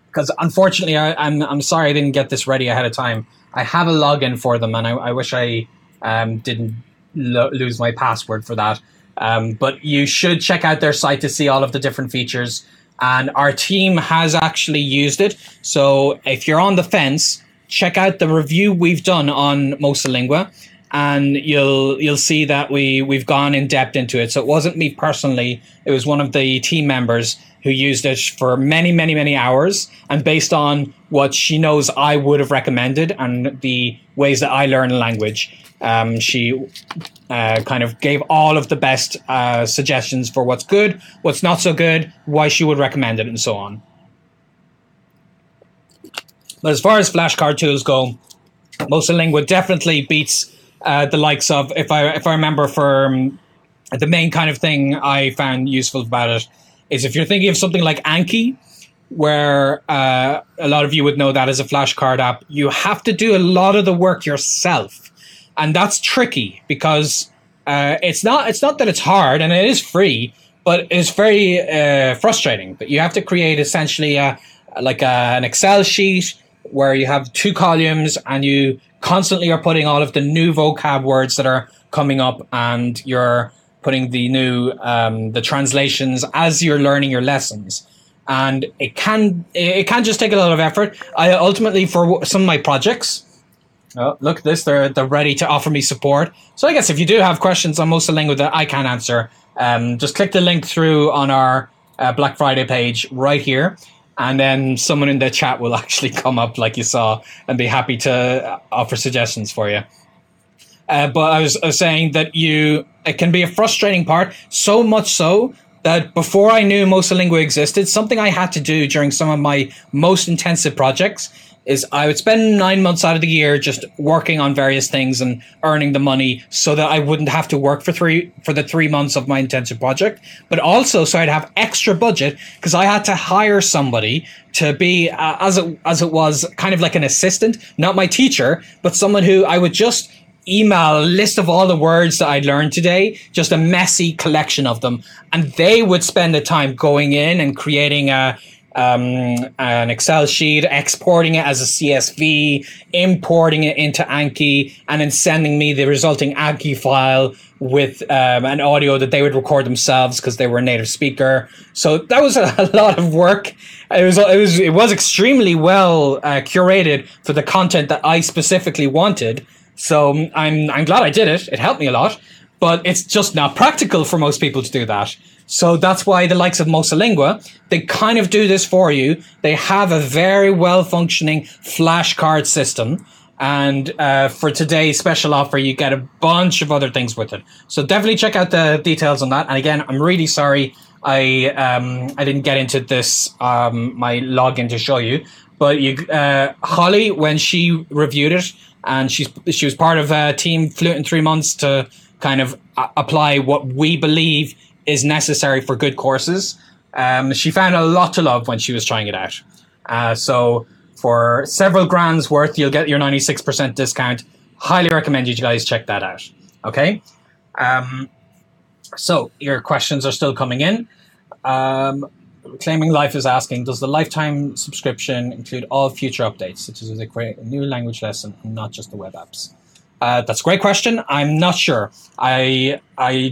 A: Because unfortunately, I'm sorry I didn't get this ready ahead of time. I have a login for them, and I wish I didn't lose my password for that. But you should check out their site to see all of the different features. And our team has actually used it. So if you're on the fence, check out the review we've done on Mosalingua, and you'll see that we've gone in depth into it. So it wasn't me personally; it was one of the team members who used it for many, many, many hours. And based on what she knows I would have recommended and the ways that I learn a language, she kind of gave all of the best suggestions for what's good, what's not so good, why she would recommend it, and so on. But as far as flashcard tools go, Mosalingua definitely beats the likes of, if I remember, for the main kind of thing I found useful about it is if you're thinking of something like Anki, where a lot of you would know that as a flashcard app, you have to do a lot of the work yourself. And that's tricky because it's not that it's hard, and it is free, but it's very frustrating. But you have to create essentially an Excel sheet where you have 2 columns, and you constantly are putting all of the new vocab words that are coming up, and you're putting the new the translations as you're learning your lessons. And it can just take a lot of effort. I ultimately, for some of my projects, oh, look at this, they're ready to offer me support. So I guess if you do have questions on Mosalingua that I can't answer, just click the link through on our Black Friday page right here, and then someone in the chat will actually come up like you saw and be happy to offer suggestions for you. But I was saying that it can be a frustrating part, so much so that before I knew Mosalingua existed, something I had to do during some of my most intensive projects is I would spend 9 months out of the year just working on various things and earning the money so that I wouldn't have to work for the 3 months of my intensive project, but also so I'd have extra budget because I had to hire somebody to be, as it was, kind of like an assistant, not my teacher, but someone who I would just email a list of all the words that I'd learned today, just a messy collection of them. And they would spend the time going in and creating an Excel sheet, exporting it as a CSV, importing it into Anki, and then sending me the resulting Anki file with an audio that they would record themselves because they were a native speaker. So that was a lot of work. It was extremely well curated for the content that I specifically wanted. So I'm glad I did it. It helped me a lot, but it's just not practical for most people to do that. So that's why the likes of Mosalingua, they kind of do this for you. They have a very well-functioning flashcard system. And for today's special offer, you get a bunch of other things with it. So definitely check out the details on that. And again, I'm really sorry I didn't get into this, my login to show you. But Holly, when she reviewed it, and she was part of Team Fluent in 3 months to kind of apply what we believe is necessary for good courses. She found a lot to love when she was trying it out. So for several grand's worth, you'll get your 96% discount. Highly recommend you guys check that out. Okay. So your questions are still coming in. Claiming Life is asking, does the lifetime subscription include all future updates, such as a new language lesson and not just the web apps? That's a great question. I'm not sure. I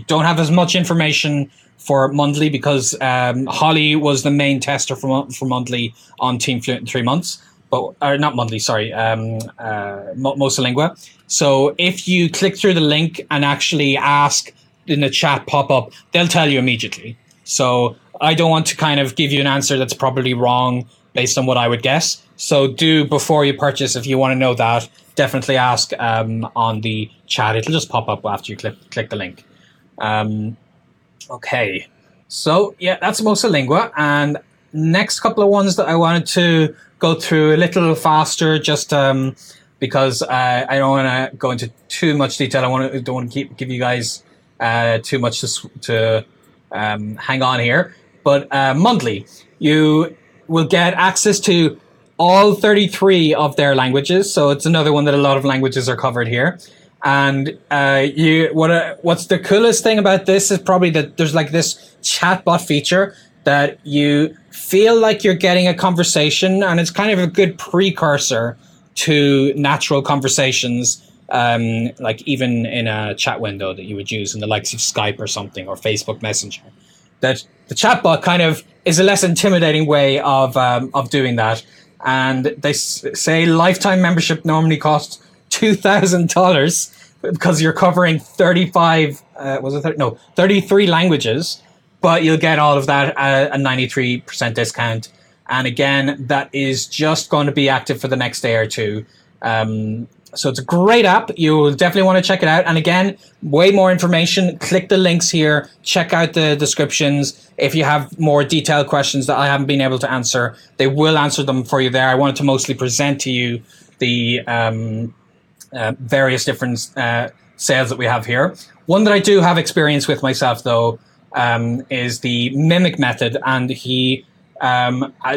A: don't have as much information for monthly because Holly was the main tester for monthly on Team Fluent in 3 months, but not monthly. Sorry, Mosalingua. So if you click through the link and actually ask in the chat pop up, they'll tell you immediately. So I don't want to kind of give you an answer that's probably wrong based on what I would guess. So do, before you purchase, if you want to know that, definitely ask on the chat. It'll just pop up after you click the link. Okay. So yeah, that's Mosalingua. And next couple of ones that I wanted to go through a little faster, just because I don't want to go into too much detail. Don't want to give you guys too much to hang on here. But monthly, you will get access to all 33 of their languages. So it's another one that a lot of languages are covered here. And what's the coolest thing about this is probably that there's like this chatbot feature that you feel like you're getting a conversation, and it's kind of a good precursor to natural conversations, like even in a chat window that you would use in the likes of Skype or something, or Facebook Messenger. That the chatbot kind of is a less intimidating way of doing that. And they say lifetime membership normally costs $2,000 because you're covering 33 languages, but you'll get all of that at a 93% discount. And again, that is just going to be active for the next day or two. So it's a great app. You'll definitely want to check it out. And again, way more information, click the links here, check out the descriptions. If you have more detailed questions that I haven't been able to answer, they will answer them for you there. I wanted to mostly present to you the various different sales that we have here. One that I do have experience with myself, though, is the Mimic method. And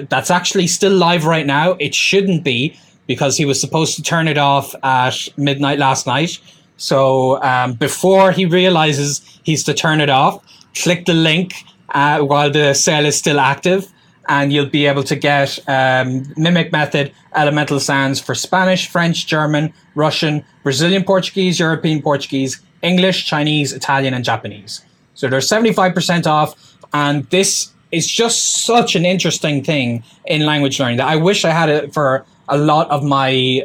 A: that's actually still live right now. It shouldn't be, because he was supposed to turn it off at midnight last night. So before he realizes he's to turn it off, click the link while the sale is still active, and you'll be able to get Mimic Method elemental sounds for Spanish, French, German, Russian, Brazilian Portuguese, European Portuguese, English, Chinese, Italian, and Japanese. So they're 75% off, and this is just such an interesting thing in language learning that I wish I had it for a lot of my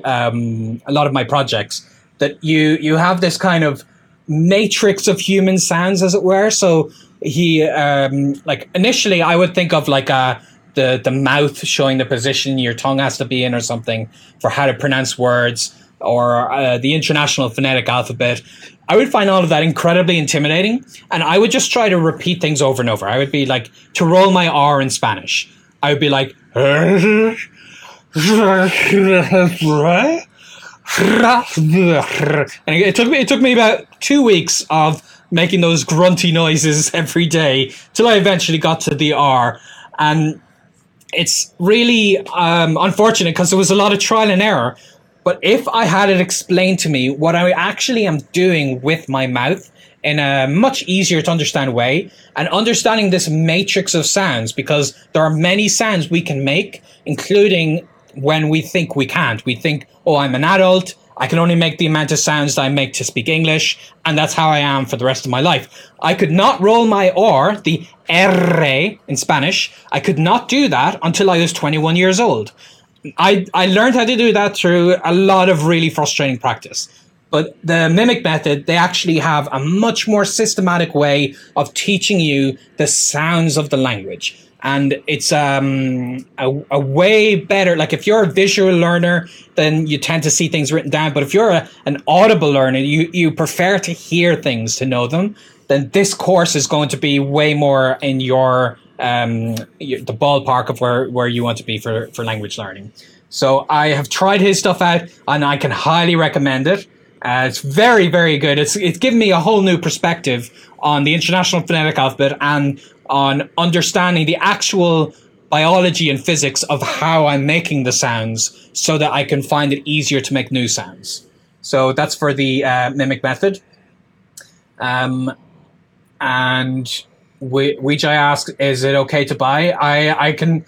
A: projects. That you have this kind of matrix of human sounds, as it were. So he like initially I would think of like the mouth showing the position your tongue has to be in or something for how to pronounce words, or the International Phonetic Alphabet. I would find all of that incredibly intimidating, and I would just try to repeat things over and over. I would be like, to roll my R in Spanish, I would be like and it took me about 2 weeks of making those grunty noises every day till I eventually got to the R. And it's really unfortunate because there was a lot of trial and error. But if I had it explained to me what I actually am doing with my mouth in a much easier to understand way, and understanding this matrix of sounds, because there are many sounds we can make, including when we think we can't. We think, oh, I'm an adult, I can only make the amount of sounds that I make to speak English, and that's how I am for the rest of my life. I could not roll my R, the R in Spanish. I could not do that until I was 21 years old. I learned how to do that through a lot of really frustrating practice. But the Mimic method, they actually have a much more systematic way of teaching you the sounds of the language. And it's a way better, like if you're a visual learner, then you tend to see things written down. But if you're an audible learner, you prefer to hear things to know them, then this course is going to be way more in the ballpark of where you want to be for language learning. So I have tried his stuff out, and I can highly recommend it. It's very, very good. It's given me a whole new perspective on the International Phonetic Alphabet and on understanding the actual biology and physics of how I'm making the sounds, so that I can find it easier to make new sounds. So that's for the Mimic method. And Wijay asked, is it okay to buy? I can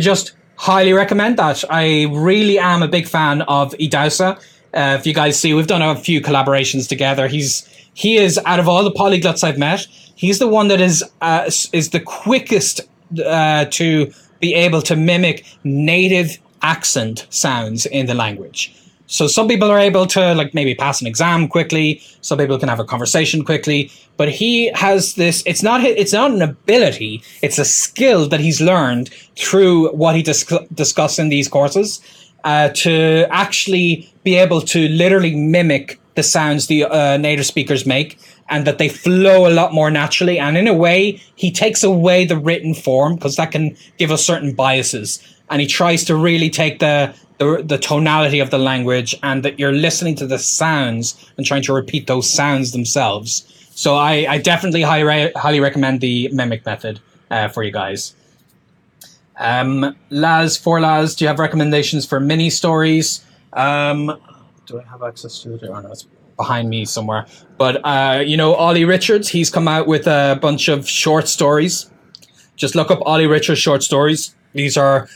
A: just highly recommend that. I really am a big fan of Idausa. If you guys see, we've done a few collaborations together. He is, out of all the polyglots I've met, he's the one that is the quickest to be able to mimic native accent sounds in the language. So some people are able to like maybe pass an exam quickly. Some people can have a conversation quickly. But he has this, it's not an ability, it's a skill that he's learned through what he discussed in these courses, to actually be able to literally mimic the sounds the native speakers make, and that they flow a lot more naturally. And in a way, he takes away the written form, because that can give us certain biases. And he tries to really take the tonality of the language, and that you're listening to the sounds and trying to repeat those sounds themselves. So I definitely highly recommend the Mimic method for you guys. Laz, do you have recommendations for mini stories? Do I have access to it? Oh no, it's behind me somewhere. But Ollie Richards, he's come out with a bunch of short stories. Just look up Ollie Richards short stories. These are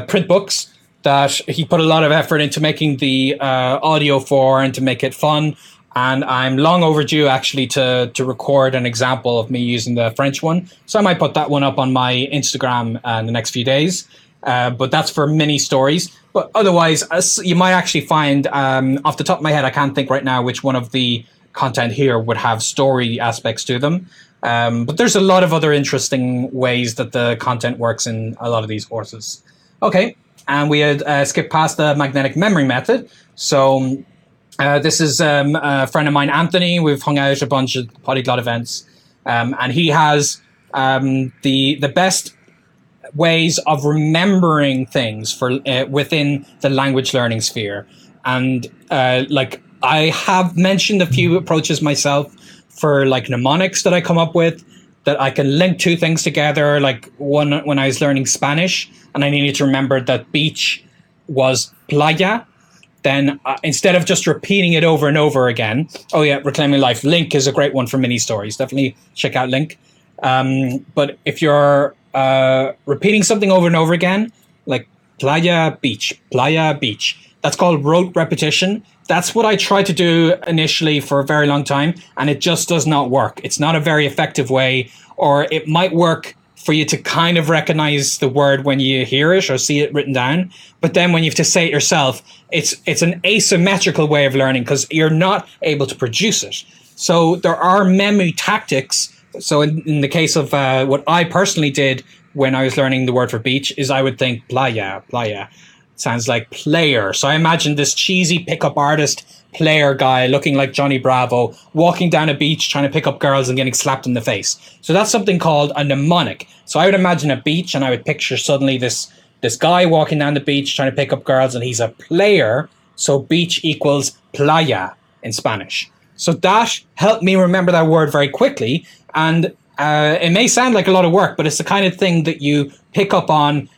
A: print books that he put a lot of effort into making the audio for and to make it fun. And I'm long overdue actually to record an example of me using the French one. So I might put that one up on my Instagram in the next few days. But that's for mini stories. But otherwise, you might actually find, off the top of my head, I can't think right now which one of the content here would have story aspects to them. But there's a lot of other interesting ways that the content works in a lot of these courses. Okay, and we had skipped past the magnetic memory method. So this is a friend of mine, Anthony. We've hung out at a bunch of polyglot events. And he has the best ways of remembering things for within the language learning sphere. And I have mentioned a few approaches myself for like mnemonics that I come up with that I can link two things together. Like one, when I was learning Spanish and I needed to remember that beach was playa, then instead of just repeating it over and over again, Reclaiming Life, Link is a great one for mini stories. Definitely check out Link. But if you're repeating something over and over again, like playa, beach, that's called rote repetition. That's what I tried to do initially for a very long time, and it just does not work. It's not a very effective way, or it might work for you to kind of recognize the word when you hear it or see it written down. But then when you have to say it yourself, it's an asymmetrical way of learning because you're not able to produce it. So there are memory tactics. So in the case of what I personally did when I was learning the word for beach is I would think playa. Sounds like player. So I imagined this cheesy pickup artist player guy looking like Johnny Bravo walking down a beach trying to pick up girls and getting slapped in the face. So that's something called a mnemonic. So I would imagine a beach and I would picture suddenly this guy walking down the beach trying to pick up girls and he's a player. So beach equals playa in Spanish. So that helped me remember that word very quickly. And it may sound like a lot of work, but it's the kind of thing that you pick up on,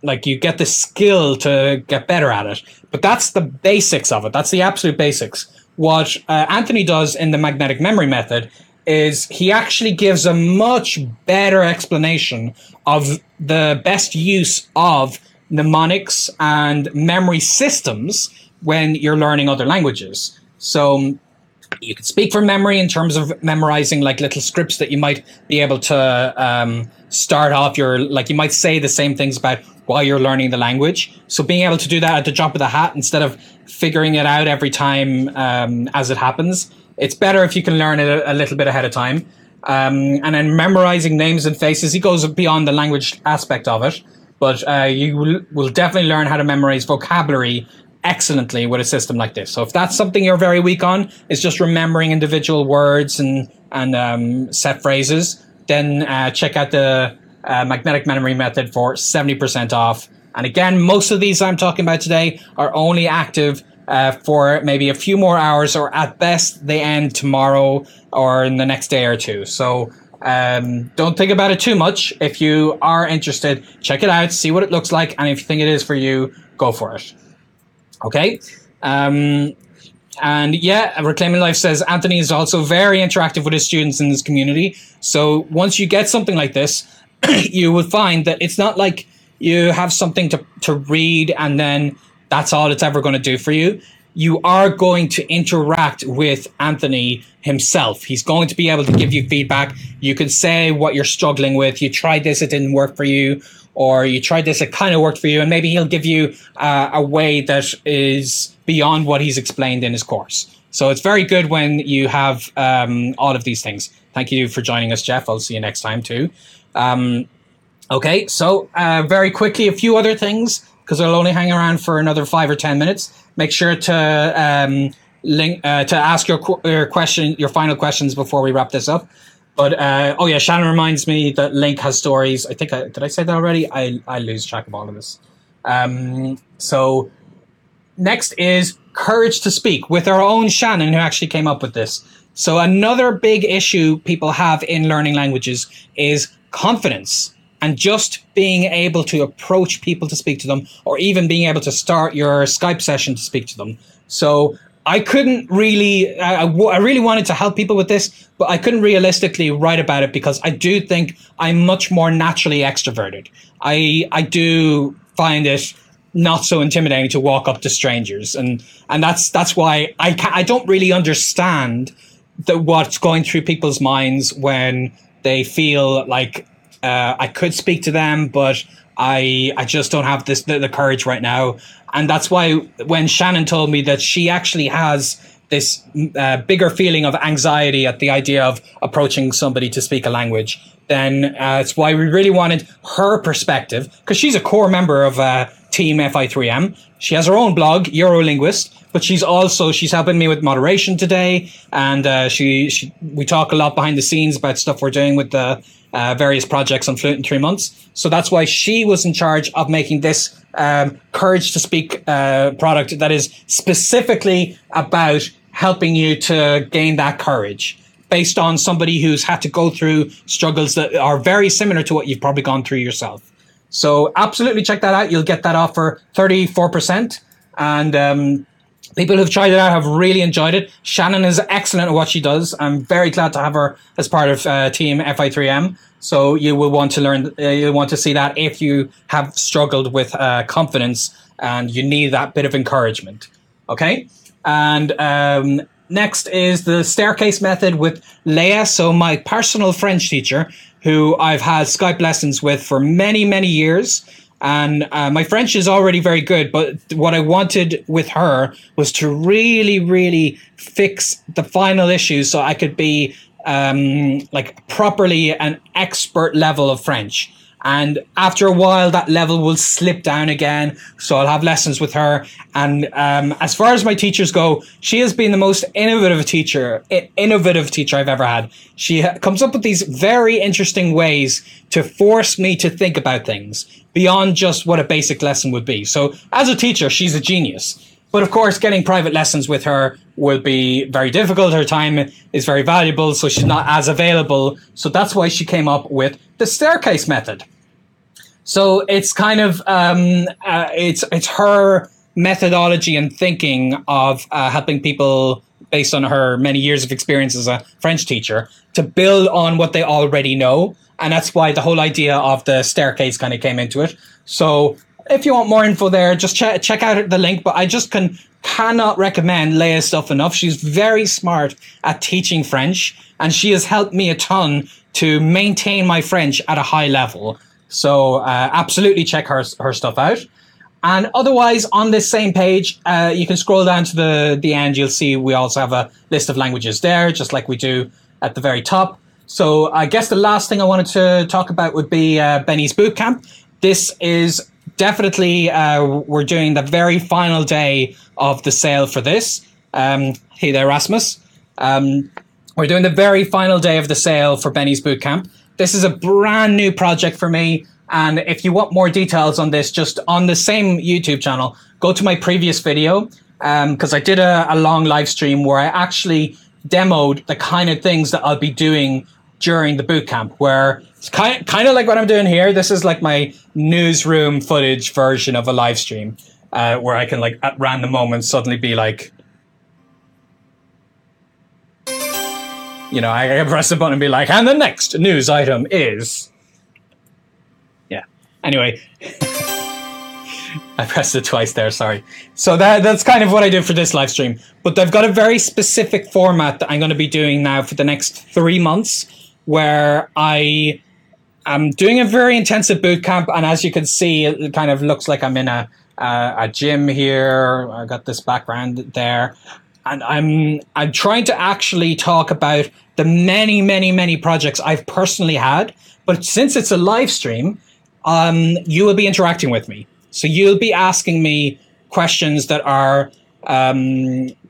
A: like you get the skill to get better at it. But that's the basics of it. That's the absolute basics. What Anthony does in the magnetic memory method is he actually gives a much better explanation of the best use of mnemonics and memory systems when you're learning other languages. So you can speak from memory in terms of memorizing like little scripts that you might be able to start off you might say the same things about while you're learning the language. So being able to do that at the drop of the hat instead of figuring it out every time as it happens, it's better if you can learn it a little bit ahead of time. And then memorizing names and faces, he goes beyond the language aspect of it, but you will definitely learn how to memorize vocabulary excellently with a system like this. So if that's something you're very weak on, is just remembering individual words and set phrases, then check out the magnetic memory method for 70% off. And again, most of these I'm talking about today are only active for maybe a few more hours, or at best they end tomorrow or in the next day or two. So don't think about it too much. If you are interested, check it out, see what it looks like, and if you think it is for you, go for it. Okay. And yeah, Reclaiming Life says Anthony is also very interactive with his students in his community. So once you get something like this, you will find that it's not like you have something to read and then that's all it's ever going to do for you. You are going to interact with Anthony himself. He's going to be able to give you feedback. You can say what you're struggling with. You tried this, it didn't work for you. Or you tried this, it kind of worked for you. And maybe he'll give you a way that is beyond what he's explained in his course. So it's very good when you have all of these things. Thank you for joining us, Jeff. I'll see you next time too. Okay, so very quickly, a few other things, because I'll only hang around for another 5 or 10 minutes. Make sure to ask your question, your final questions before we wrap this up. But Shannon reminds me that Link has stories. I think did I say that already? I lose track of all of this. So next is courage to speak with our own Shannon, who actually came up with this. So another big issue people have in learning languages is confidence. and just being able to approach people to speak to them, or even being able to start your Skype session to speak to them. So I couldn't really, I really wanted to help people with this, but I couldn't realistically write about it because I do think I'm much more naturally extroverted. I do find it not so intimidating to walk up to strangers, and that's why I don't really understand what's going through people's minds when they feel like I could speak to them, but I just don't have the courage right now. And that's why when Shannon told me that she actually has this bigger feeling of anxiety at the idea of approaching somebody to speak a language, then it's why we really wanted her perspective, because she's a core member of Team FI3M. She has her own blog, Eurolinguist, but she's helping me with moderation today, and we talk a lot behind the scenes about stuff we're doing with the various projects on Fluent in 3 months. So that's why she was in charge of making this Courage to Speak product that is specifically about helping you to gain that courage, based on somebody who's had to go through struggles that are very similar to what you've probably gone through yourself. So absolutely check that out. You'll get that off for 34%. And people who've tried it out have really enjoyed it. Shannon is excellent at what she does. I'm very glad to have her as part of Team FI3M. So you will want to learn, you'll want to see that if you have struggled with confidence and you need that bit of encouragement. Okay. And next is the staircase method with Leia. So my personal French teacher, who I've had Skype lessons with for many, many years. And my French is already very good, but what I wanted with her was to really, really fix the final issues so I could be like properly an expert level of French. And after a while, that level will slip down again. So I'll have lessons with her. And as far as my teachers go, she has been the most innovative teacher I've ever had. She comes up with these very interesting ways to force me to think about things beyond just what a basic lesson would be. So as a teacher, she's a genius. But of course, getting private lessons with her will be very difficult. Her time is very valuable, so she's not as available. So that's why she came up with the staircase method. So it's kind of, it's her methodology and thinking of helping people based on her many years of experience as a French teacher to build on what they already know. And that's why the whole idea of the staircase kind of came into it. So if you want more info there, just check out the link. But I just cannot recommend Leia's stuff enough. She's very smart at teaching French, and she has helped me a ton to maintain my French at a high level. So absolutely check her stuff out. And otherwise, on this same page, you can scroll down to the end. You'll see we also have a list of languages there, just like we do at the very top. So I guess the last thing I wanted to talk about would be Benny's Bootcamp. This is definitely, we're doing the very final day of the sale for this. Hey there, Rasmus. We're doing the very final day of the sale for Benny's Bootcamp. This is a brand new project for me. And if you want more details on this, just on the same YouTube channel, go to my previous video, because I did a long live stream where I actually demoed the kind of things that I'll be doing during the bootcamp, where it's kind of like what I'm doing here. This is like my newsroom footage version of a live stream, where I can like at random moments suddenly be like, you know, I can press the button and be like, and the next news item is, yeah. Anyway, I pressed it twice there, sorry. So that's kind of what I did for this live stream. But I've got a very specific format that I'm going to be doing now for the next 3 months, where I am doing a very intensive boot camp. And as you can see, it kind of looks like I'm in a gym here. I got this background there. And I'm trying to actually talk about the many, many, many projects I've personally had. But since it's a live stream, you will be interacting with me. So you'll be asking me questions that are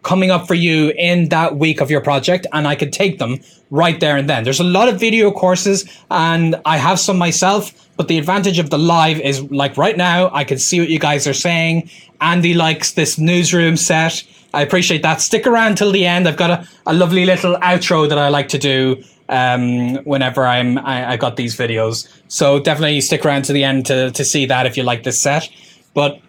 A: coming up for you in that week of your project, and I could take them right there and then. There's a lot of video courses, and I have some myself, But the advantage of the live is, like right now, I can see what you guys are saying. Andy likes this newsroom set. I appreciate that. Stick around till the end. I've got a lovely little outro that I like to do whenever I got these videos. So definitely stick around to the end to see that if you like this set. But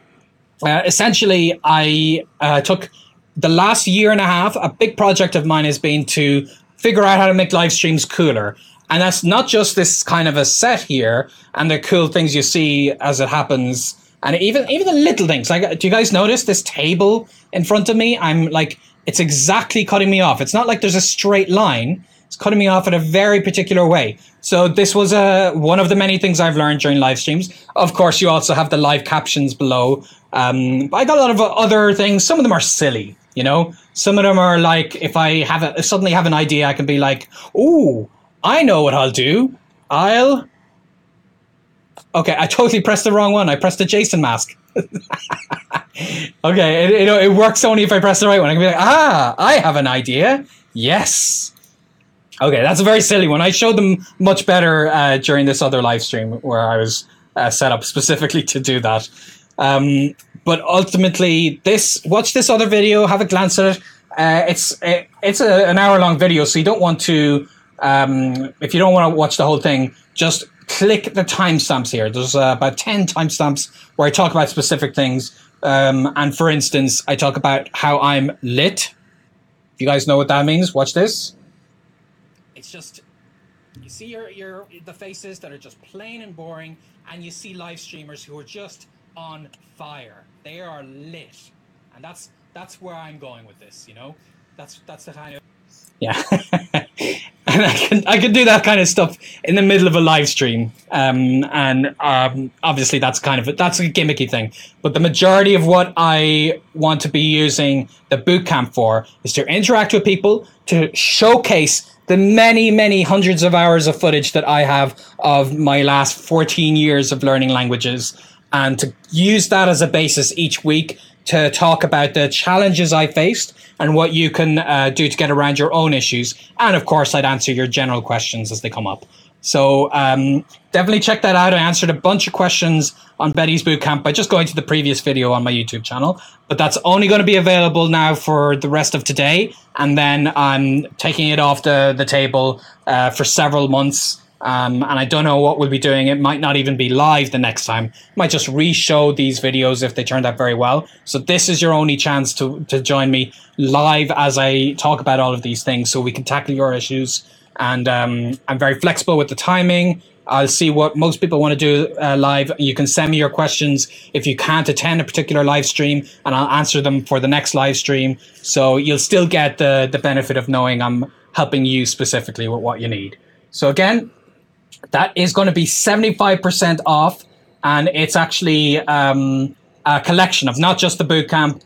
A: essentially, I took the last year and a half. A big project of mine has been to figure out how to make live streams cooler. And that's not just this kind of a set here and the cool things you see as it happens. And even the little things, like, do you guys notice this table in front of me? I'm like, it's exactly cutting me off. It's not like there's a straight line. It's cutting me off in a very particular way. So this was one of the many things I've learned during live streams. Of course, you also have the live captions below. But I got a lot of other things. Some of them are silly, you know. Some of them are like, if I suddenly have an idea, I can be like, ooh, I know what I'll do. Okay, I totally pressed the wrong one. I pressed the Jason mask. Okay, it works only if I press the right one. I can be like, I have an idea. Yes. Okay, that's a very silly one. I showed them much better during this other live stream where I was set up specifically to do that. But ultimately, watch this other video, have a glance at it. It's an hour-long video, so you don't want to... if you don't want to watch the whole thing, just click the timestamps here. There's about 10 timestamps where I talk about specific things. And for instance, I talk about how I'm lit. If you guys know what that means, watch this. It's just, you see the faces that are just plain and boring, and you see live streamers who are just on fire. They are lit. And that's where I'm going with this, you know? That's the kind of... Yeah. And I can do that kind of stuff in the middle of a live stream. Obviously that's that's a gimmicky thing. But the majority of what I want to be using the bootcamp for is to interact with people, to showcase the many, many hundreds of hours of footage that I have of my last 14 years of learning languages, and to use that as a basis each week to talk about the challenges I faced and what you can do to get around your own issues. And of course, I'd answer your general questions as they come up. So definitely check that out. I answered a bunch of questions on Betty's Bootcamp by just going to the previous video on my YouTube channel. But that's only going to be available now for the rest of today. And then I'm taking it off the table for several months. And I don't know what we'll be doing. It might not even be live the next time. Might just re-show these videos if they turned out very well. So this is your only chance to join me live as I talk about all of these things so we can tackle your issues. And I'm very flexible with the timing. I'll see what most people want to do live. You can send me your questions if you can't attend a particular live stream, and I'll answer them for the next live stream. So you'll still get the benefit of knowing I'm helping you specifically with what you need. So again, that is going to be 75% off, and it's actually a collection of not just the bootcamp,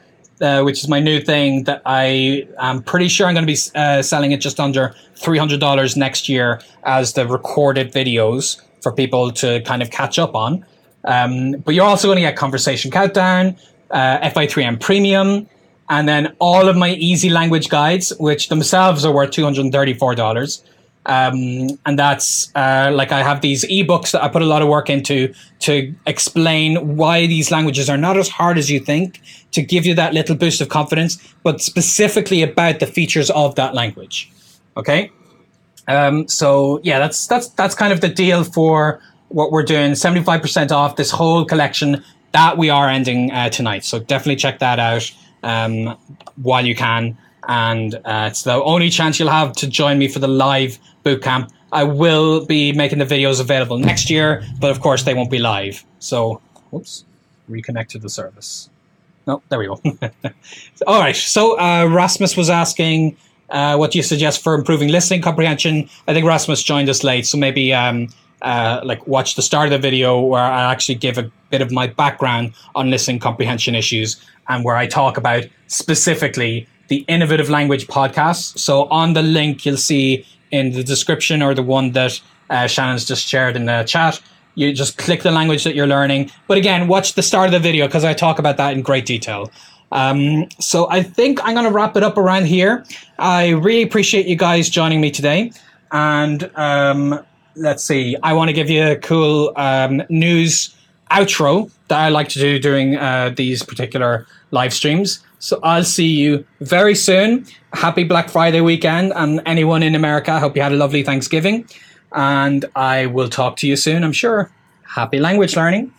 A: which is my new thing that I am pretty sure I'm going to be selling it just under $300 next year as the recorded videos for people to kind of catch up on. But you're also going to get Conversation Countdown, FI3M Premium, and then all of my easy language guides, which themselves are worth $234. And that's like I have these ebooks that I put a lot of work into to explain why these languages are not as hard as you think, to give you that little boost of confidence, but specifically about the features of that language. Okay. So yeah, that's kind of the deal for what we're doing. 75% off this whole collection that we are ending tonight. So definitely check that out while you can. And it's the only chance you'll have to join me for the live bootcamp. I will be making the videos available next year, but of course they won't be live. So, whoops, reconnect to the service. No, there we go. All right. So Rasmus was asking, what do you suggest for improving listening comprehension? I think Rasmus joined us late, so maybe like watch the start of the video where I actually give a bit of my background on listening comprehension issues and where I talk about specifically the Innovative Language podcast. So on the link you'll see in the description, or the one that Shannon's just shared in the chat, you just click the language that you're learning. But again, watch the start of the video because I talk about that in great detail. So I think I'm going to wrap it up around here. I really appreciate you guys joining me today. And let's see. I want to give you a cool news outro that I like to do during these particular live streams. So I'll see you very soon. Happy Black Friday weekend. And anyone in America, I hope you had a lovely Thanksgiving. And I will talk to you soon, I'm sure. Happy language learning.